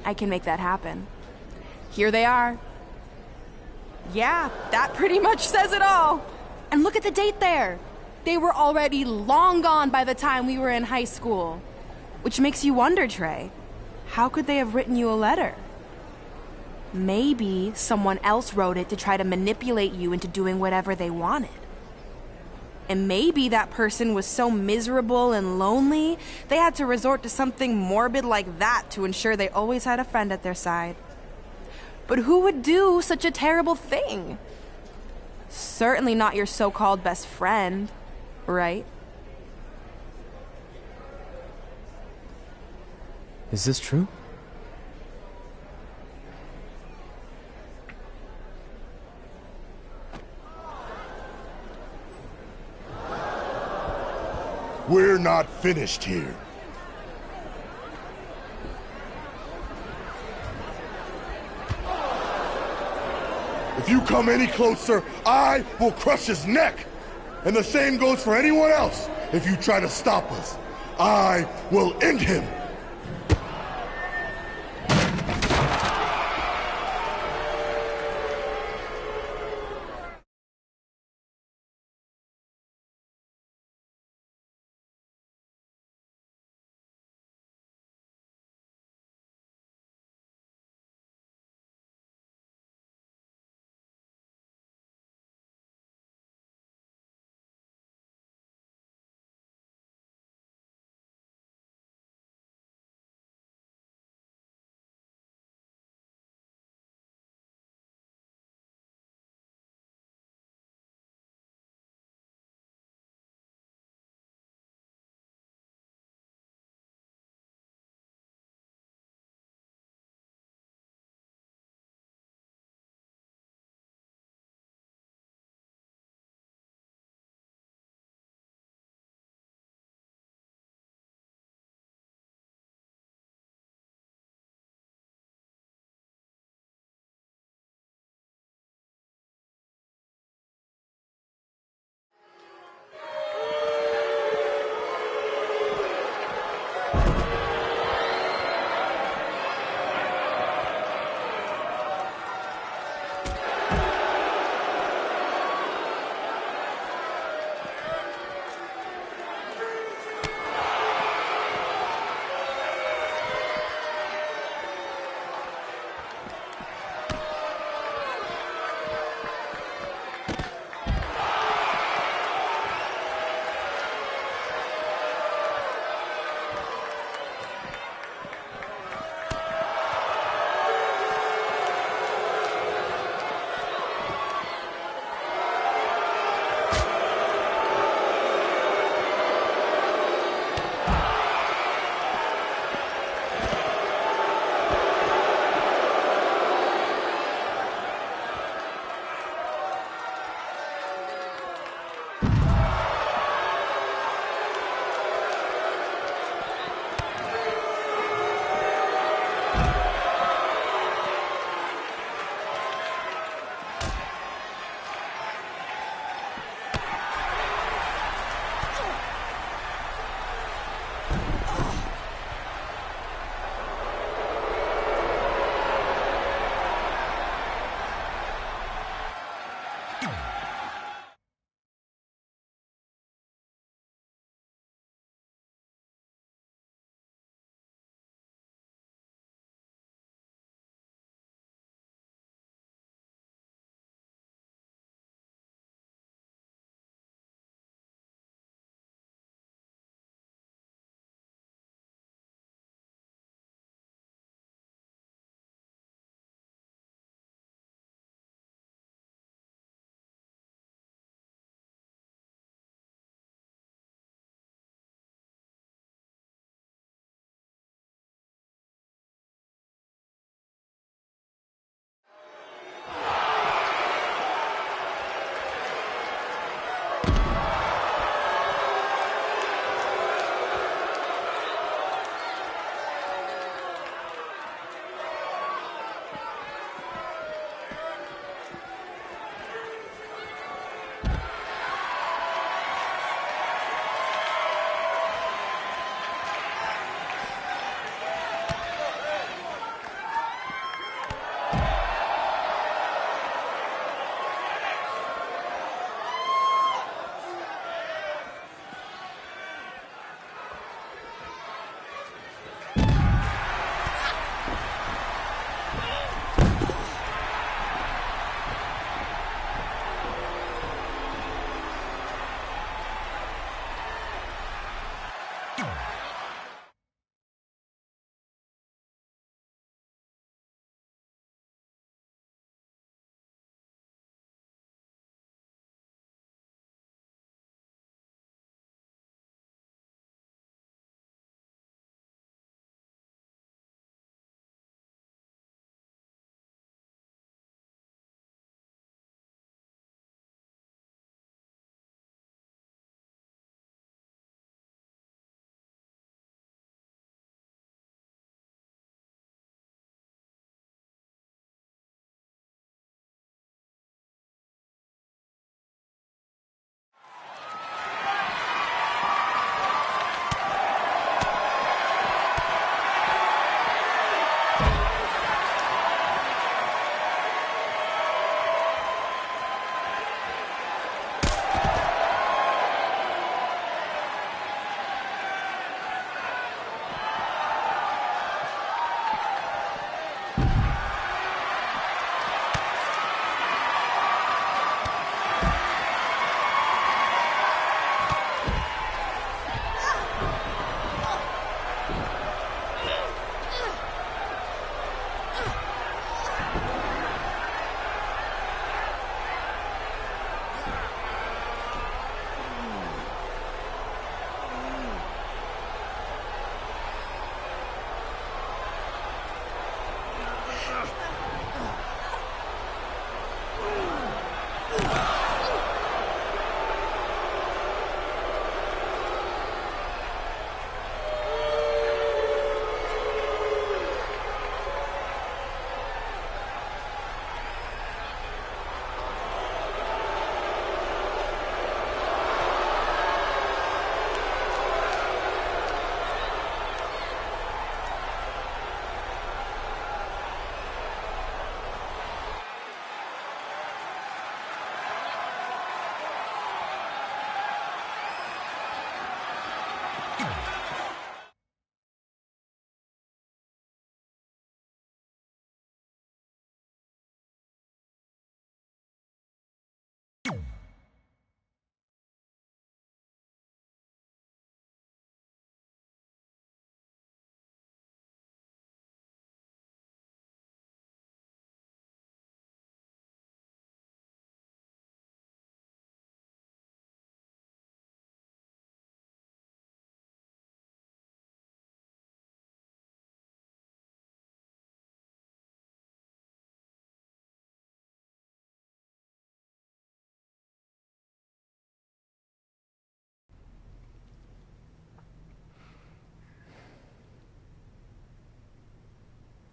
I can make that happen. Here they are. Yeah, that pretty much says it all. And look at the date there. They were already long gone by the time we were in high school. Which makes you wonder, Trey, how could they have written you a letter? Maybe someone else wrote it to try to manipulate you into doing whatever they wanted. And maybe that person was so miserable and lonely, they had to resort to something morbid like that to ensure they always had a friend at their side. But who would do such a terrible thing? Certainly not your so-called best friend, right? Is this true? We're not finished here. If you come any closer, I will crush his neck. And the same goes for anyone else. If you try to stop us, I will end him.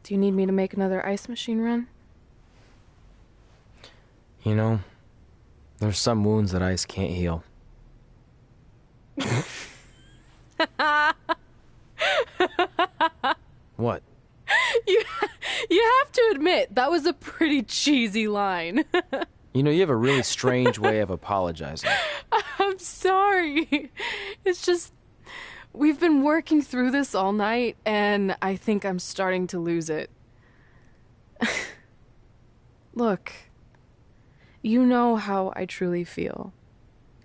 Do you need me to make another ice machine run? You know, there's some wounds that ice can't heal. What? You have to admit, that was a pretty cheesy line. You know, you have a really strange way of apologizing. I'm sorry. It's just, we've been working through this all night, and I think I'm starting to lose it. Look, you know how I truly feel.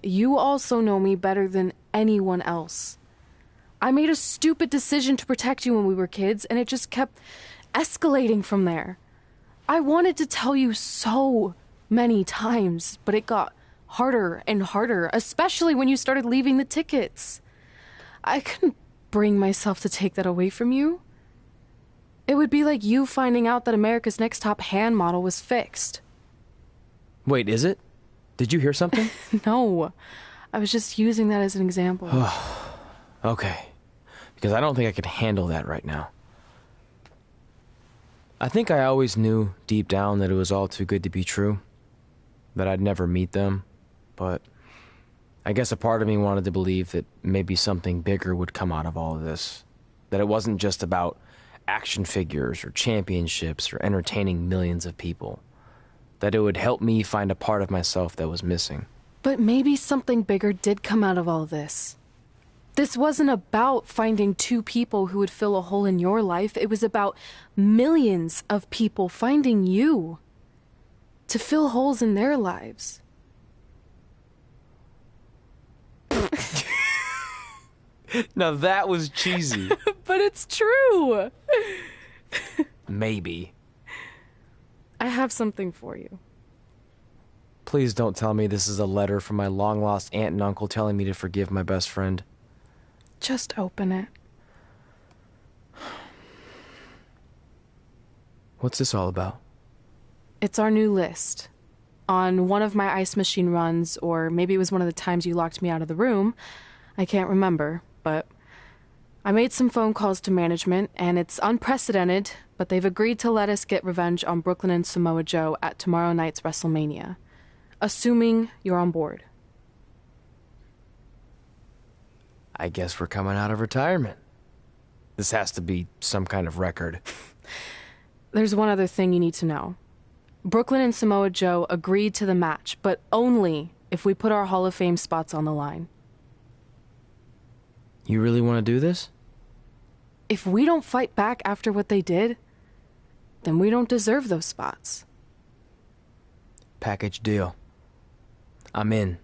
You also know me better than anyone else. I made a stupid decision to protect you when we were kids, and it just kept escalating from there. I wanted to tell you so many times, but it got harder and harder, especially when you started leaving the tickets. I couldn't bring myself to take that away from you. It would be like you finding out that America's Next Top hand model was fixed. Wait, is it? Did you hear something? No, I was just using that as an example. Okay, because I don't think I could handle that right now. I think I always knew deep down that it was all too good to be true, that I'd never meet them, but I guess a part of me wanted to believe that maybe something bigger would come out of all of this, that it wasn't just about action figures or championships or entertaining millions of people, that it would help me find a part of myself that was missing. But maybe something bigger did come out of all this. This wasn't about finding two people who would fill a hole in your life. It was about millions of people finding you to fill holes in their lives. Now that was cheesy. But it's true. Maybe. I have something for you. Please don't tell me this is a letter from my long-lost aunt and uncle telling me to forgive my best friend. Just open it. What's this all about? It's our new list. On one of my ice machine runs, or maybe it was one of the times you locked me out of the room. I can't remember, but I made some phone calls to management, and it's unprecedented, but they've agreed to let us get revenge on Brooklyn and Samoa Joe at tomorrow night's WrestleMania. Assuming you're on board. I guess we're coming out of retirement. This has to be some kind of record. There's one other thing you need to know. Brooklyn and Samoa Joe agreed to the match, but only if we put our Hall of Fame spots on the line. You really want to do this? If we don't fight back after what they did, then we don't deserve those spots. Package deal. I'm in.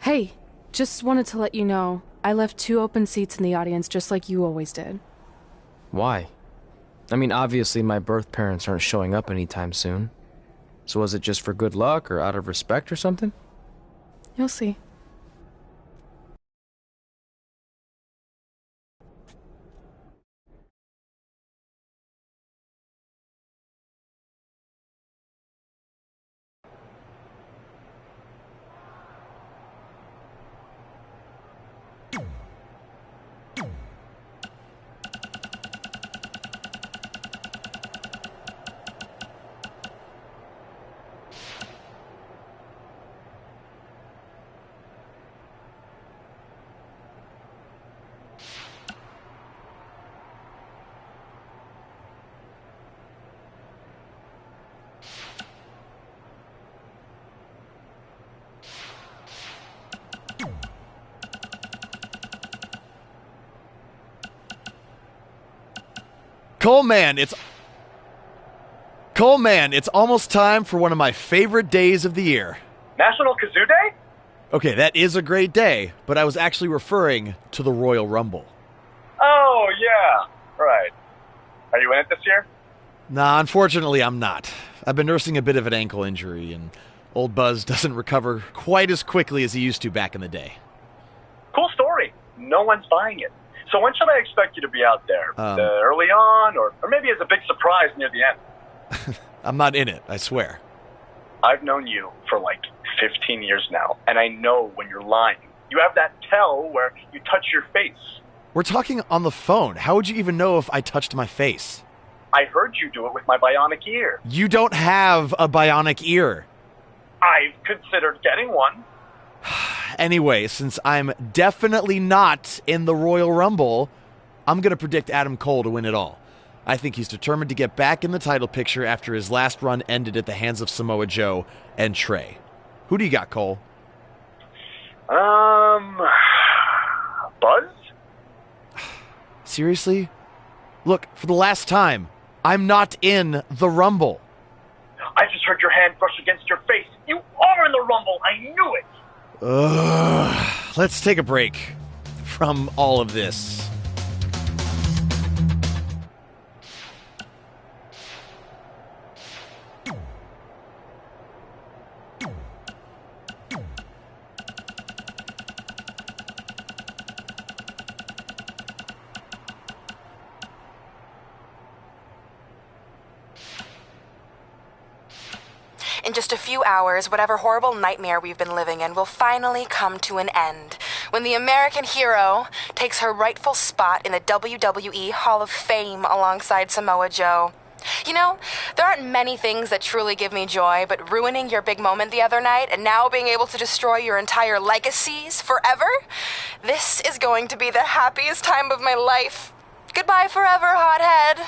Hey, just wanted to let you know, I left 2 open seats in the audience just like you always did. Why? I mean, obviously my birth parents aren't showing up anytime soon. So was it just for good luck or out of respect or something? You'll see. Coleman, it's almost time for one of my favorite days of the year. National Kazoo Day? Okay, that is a great day, but I was actually referring to the Royal Rumble. Oh, yeah. Right. Are you in it this year? Nah, unfortunately, I'm not. I've been nursing a bit of an ankle injury, and old Buzz doesn't recover quite as quickly as he used to back in the day. Cool story. No one's buying it. So when should I expect you to be out there? Early on, or maybe as a big surprise near the end? I'm not in it, I swear. I've known you for like 15 years now, and I know when you're lying. You have that tell where you touch your face. We're talking on the phone. How would you even know if I touched my face? I heard you do it with my bionic ear. You don't have a bionic ear. I've considered getting one. Anyway, since I'm definitely not in the Royal Rumble, I'm going to predict Adam Cole to win it all. I think he's determined to get back in the title picture after his last run ended at the hands of Samoa Joe and Trey. Who do you got, Cole? Buzz? Seriously? Look, for the last time, I'm not in the Rumble. I just heard your hand brush against your face. You are in the Rumble. I knew it. Let's take a break from all of this. In just a few hours, whatever horrible nightmare we've been living in will finally come to an end when the American hero takes her rightful spot in the WWE Hall of Fame alongside Samoa Joe. You know, there aren't many things that truly give me joy, but ruining your big moment the other night and now being able to destroy your entire legacies forever? This is going to be the happiest time of my life. Goodbye forever, hothead.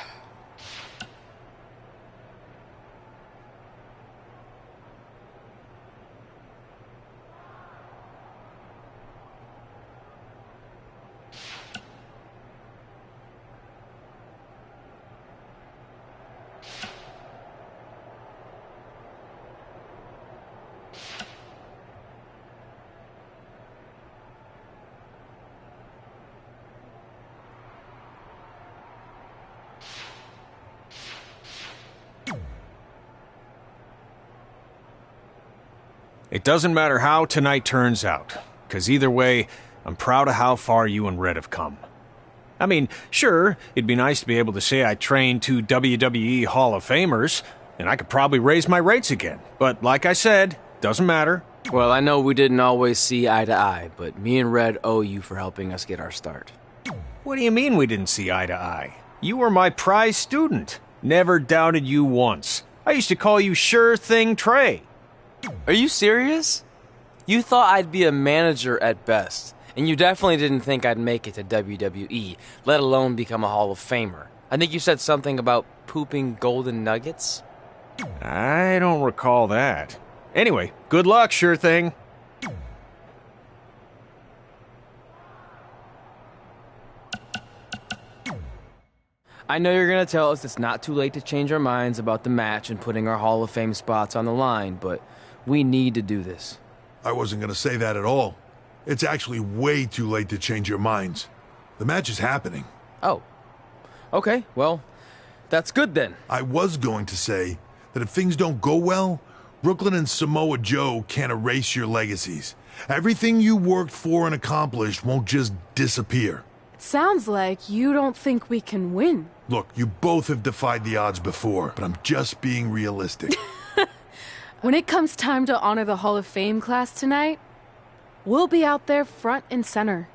It doesn't matter how tonight turns out, because either way, I'm proud of how far you and Red have come. I mean, sure, it'd be nice to be able to say I trained two WWE Hall of Famers, and I could probably raise my rates again. But like I said, doesn't matter. Well, I know we didn't always see eye to eye, but me and Red owe you for helping us get our start. What do you mean we didn't see eye to eye? You were my prize student. Never doubted you once. I used to call you Sure Thing Trey. Are you serious? You thought I'd be a manager at best, and you definitely didn't think I'd make it to WWE, let alone become a Hall of Famer. I think you said something about pooping golden nuggets? I don't recall that. Anyway, good luck, Sure Thing. I know you're going to tell us it's not too late to change our minds about the match and putting our Hall of Fame spots on the line, but we need to do this. I wasn't going to say that at all. It's actually way too late to change your minds. The match is happening. Oh. Okay, well, that's good then. I was going to say that if things don't go well, Brooklyn and Samoa Joe can't erase your legacies. Everything you worked for and accomplished won't just disappear. It sounds like you don't think we can win. Look, you both have defied the odds before, but I'm just being realistic. When it comes time to honor the Hall of Fame class tonight, we'll be out there front and center.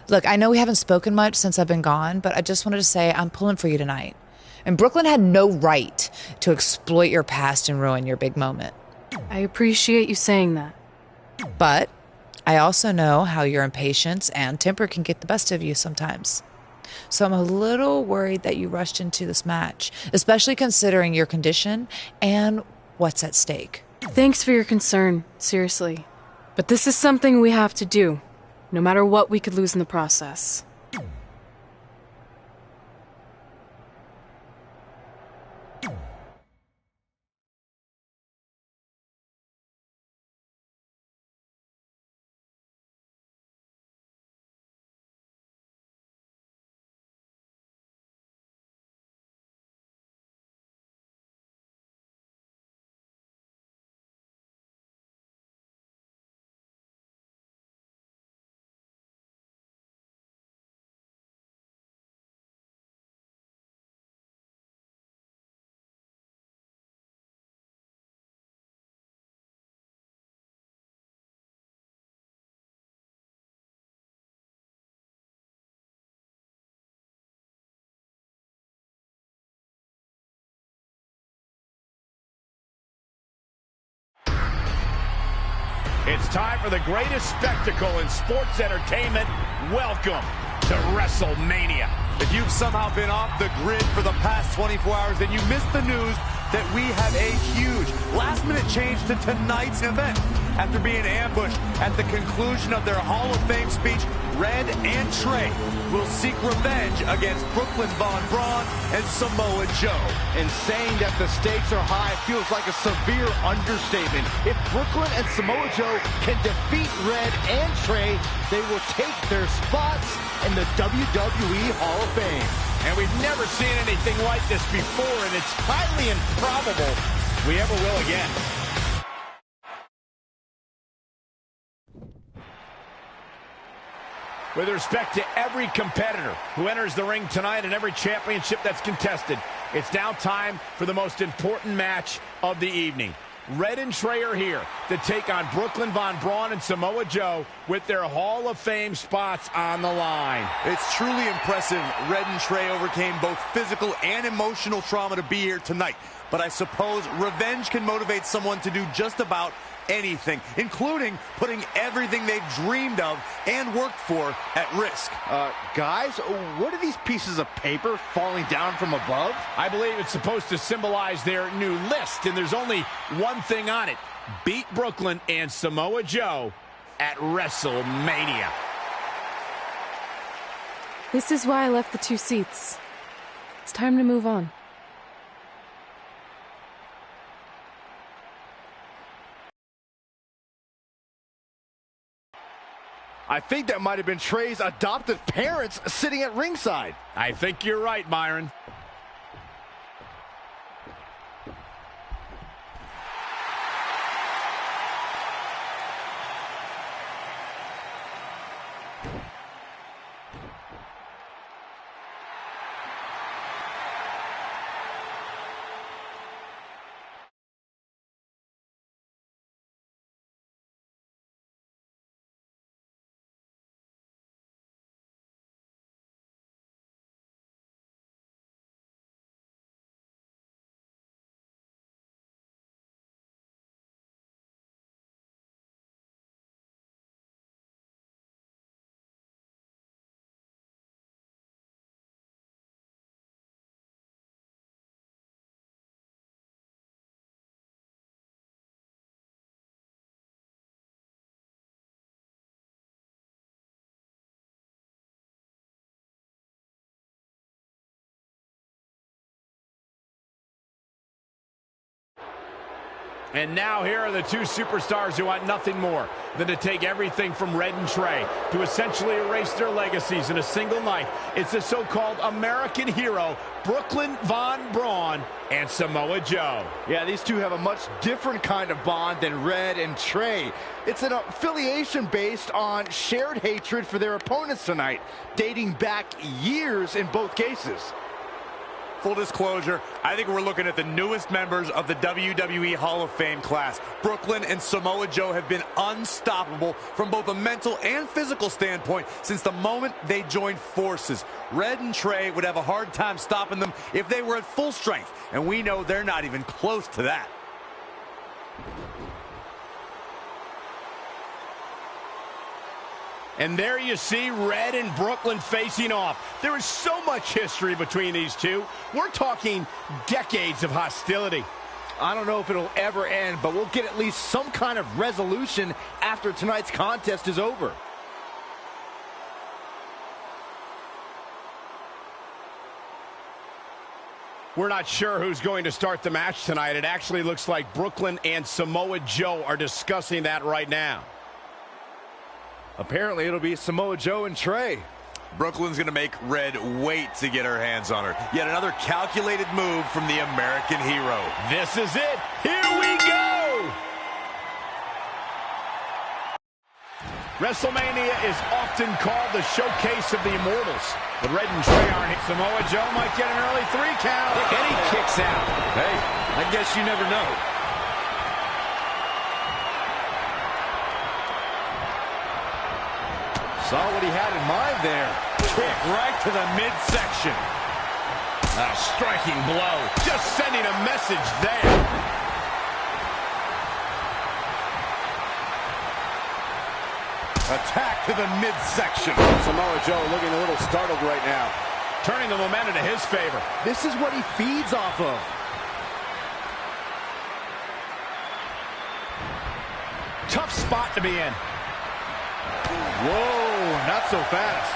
Look, I know we haven't spoken much since I've been gone, but I just wanted to say I'm pulling for you tonight. And Brooklyn had no right to exploit your past and ruin your big moment. I appreciate you saying that. But I also know how your impatience and temper can get the best of you sometimes. So I'm a little worried that you rushed into this match, especially considering your condition and what's at stake. Thanks for your concern, seriously. But this is something we have to do, no matter what we could lose in the process. It's time for the greatest spectacle in sports entertainment. Welcome to WrestleMania. If you've somehow been off the grid for the past 24 hours, then you missed the news that we have a huge last-minute change to tonight's event. After being ambushed at the conclusion of their Hall of Fame speech, Red and Trey will seek revenge against Brooklyn Von Braun and Samoa Joe. And saying that the stakes are high feels like a severe understatement. If Brooklyn and Samoa Joe can defeat Red and Trey, they will take their spots in the WWE Hall of Fame. And we've never seen anything like this before, and it's highly improbable we ever will again. With respect to every competitor who enters the ring tonight and every championship that's contested, it's now time for the most important match of the evening. Red and Trey are here to take on Brooklyn Von Braun and Samoa Joe with their Hall of Fame spots on the line. It's truly impressive Red and Trey overcame both physical and emotional trauma to be here tonight. But I suppose revenge can motivate someone to do just about anything, including putting everything they've dreamed of and worked for at risk. Guys, what are these pieces of paper falling down from above? I believe it's supposed to symbolize their new list, and there's only one thing on it. Beat Brooklyn and Samoa Joe at WrestleMania. This is why I left the 2 seats. It's time to move on. I think that might have been Trey's adoptive parents sitting at ringside. I think you're right, Myron. And now here are the 2 superstars who want nothing more than to take everything from Red and Trey to essentially erase their legacies in a single night. It's the so-called American hero, Brooklyn Von Braun and Samoa Joe. Yeah, these two have a much different kind of bond than Red and Trey. It's an affiliation based on shared hatred for their opponents tonight, dating back years in both cases. Full disclosure, I think we're looking at the newest members of the WWE Hall of Fame class. Brooklyn and Samoa Joe have been unstoppable from both a mental and physical standpoint since the moment they joined forces. Red and Trey would have a hard time stopping them if they were at full strength, and we know they're not even close to that. And there you see Red and Brooklyn facing off. There is so much history between these two. We're talking decades of hostility. I don't know if it'll ever end, but we'll get at least some kind of resolution after tonight's contest is over. We're not sure who's going to start the match tonight. It actually looks like Brooklyn and Samoa Joe are discussing that right now. Apparently, it'll be Samoa Joe and Trey. Brooklyn's going to make Red wait to get her hands on her. Yet another calculated move from the American hero. This is it. Here we go. WrestleMania is often called the showcase of the immortals. But Red and Trey aren't. Samoa Joe might get an early 3 count. And he kicks out. Hey, I guess you never know. Saw what he had in mind there. Kick right to the midsection. A striking blow. Just sending a message there. Attack to the midsection. Samoa Joe looking a little startled right now. Turning the momentum to his favor. This is what he feeds off of. Tough spot to be in. Whoa, not so fast.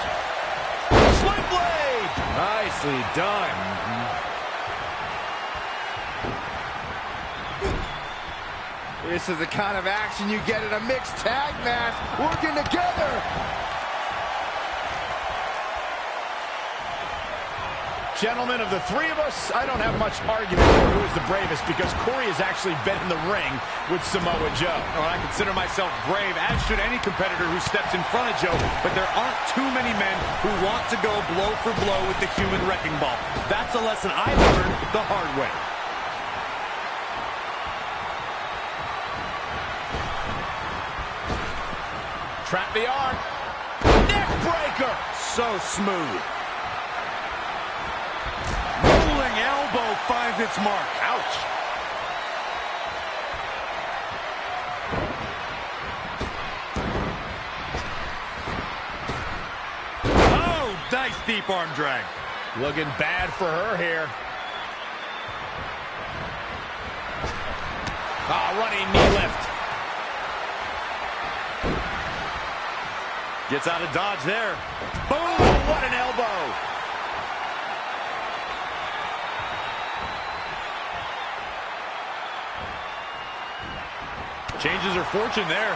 Sling blade! Nicely done. This is the kind of action you get in a mixed tag match. Working together. Gentlemen, of the three of us, I don't have much argument over who is the bravest because Corey has actually been in the ring with Samoa Joe. Well, I consider myself brave, as should any competitor who steps in front of Joe, but there aren't too many men who want to go blow for blow with the human wrecking ball. That's a lesson I learned the hard way. Trap the arm. Neck breaker. So smooth. Rolling elbow finds its mark. Ouch. Oh, nice deep arm drag. Looking bad for her here. Running knee lift. Gets out of dodge there. Boom! What an elbow. Changes her fortune there.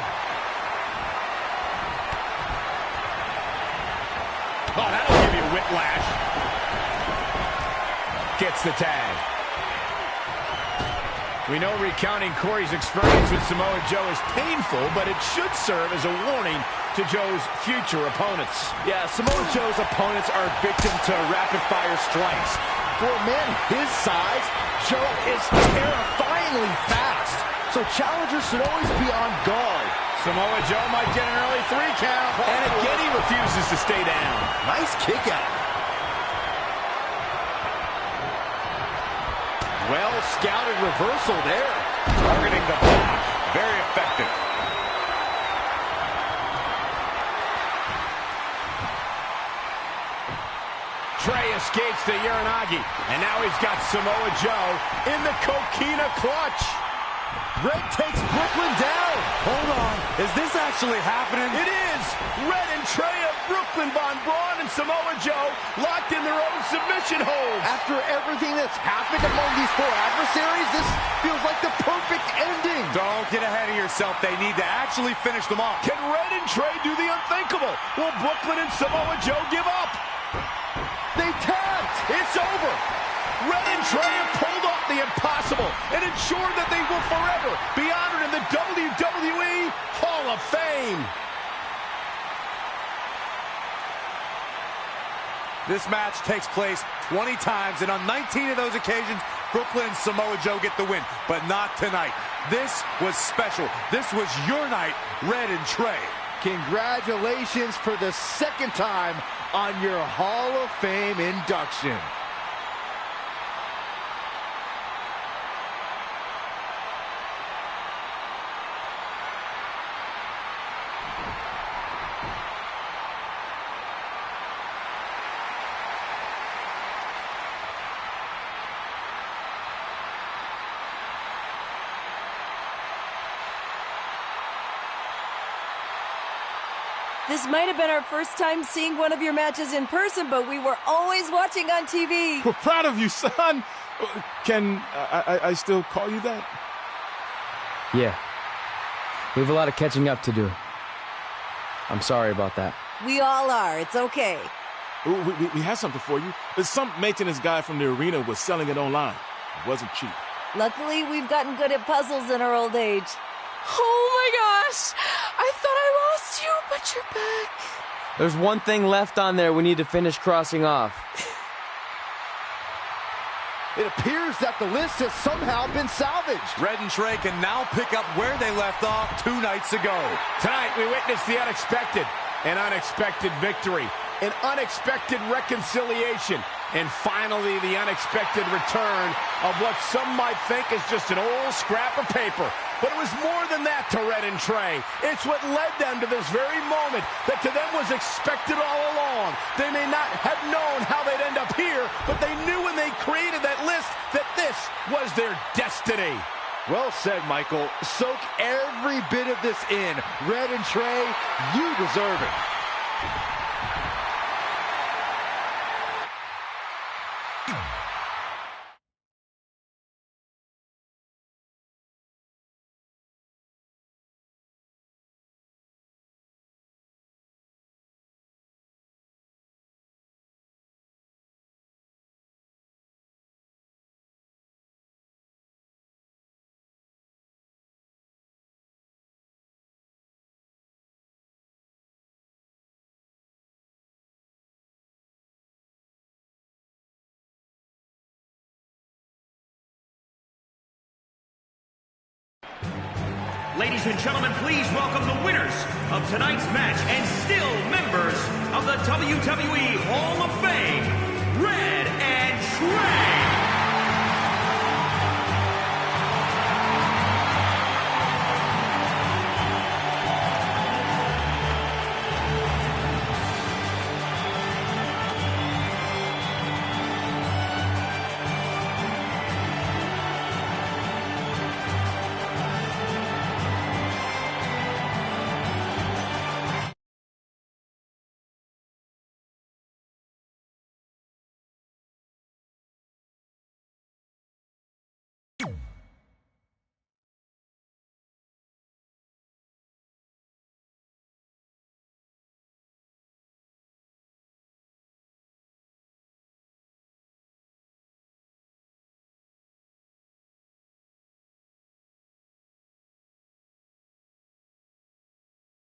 Oh, that'll give you whiplash. Gets the tag. We know recounting Corey's experience with Samoa Joe is painful, but it should serve as a warning to Joe's future opponents. Yeah, Samoa Joe's opponents are victim to rapid-fire strikes. For a man his size, Joe is terrifyingly fast. So challengers should always be on guard. Samoa Joe might get an early 3 count. And again, he refuses to stay down. Nice kick out. Well scouted reversal there. Targeting the block. Very effective. Trey escapes the Uranagi. And now he's got Samoa Joe in the Coquina clutch. Red takes Brooklyn down. Hold on. Is this actually happening? It is. Red and Trey of Brooklyn, Von Braun and Samoa Joe locked in their own submission holds. After everything that's happened among these four adversaries, this feels like the perfect ending. Don't get ahead of yourself. They need to actually finish them off. Can Red and Trey do the unthinkable? Will Brooklyn and Samoa Joe give up? They tapped. It's over. Red and Trey have pulled off the impossible and ensured that they will forever be honored in the WWE Hall of Fame. This match takes place 20 times, and on 19 of those occasions, Brooklyn and Samoa Joe get the win, but not tonight. This was special. This was your night, Red and Trey. Congratulations for the second time on your Hall of Fame induction. This might have been our first time seeing one of your matches in person, but we were always watching on TV. We're proud of you, son. Can I still call you that? Yeah. We have a lot of catching up to do. I'm sorry about that. We all are. It's okay. We have something for you. Some maintenance guy from the arena was selling it online. It wasn't cheap. Luckily, we've gotten good at puzzles in our old age. Oh my gosh! I thought I lost you, but you're back. There's one thing left on there we need to finish crossing off. It appears that the list has somehow been salvaged. Red and Trey can now pick up where they left off 2 nights ago. Tonight, we witnessed the unexpected, an unexpected victory, an unexpected reconciliation, And finally, the unexpected return of what some might think is just an old scrap of paper. But it was more than that to Red and Trey. It's what led them to this very moment that to them was expected all along. They may not have known how they'd end up here, but they knew when they created that list that this was their destiny. Well said, Michael. Soak every bit of this in. Red and Trey, you deserve it. Ladies and gentlemen, please welcome the winners of tonight's match and still members of the WWE Hall of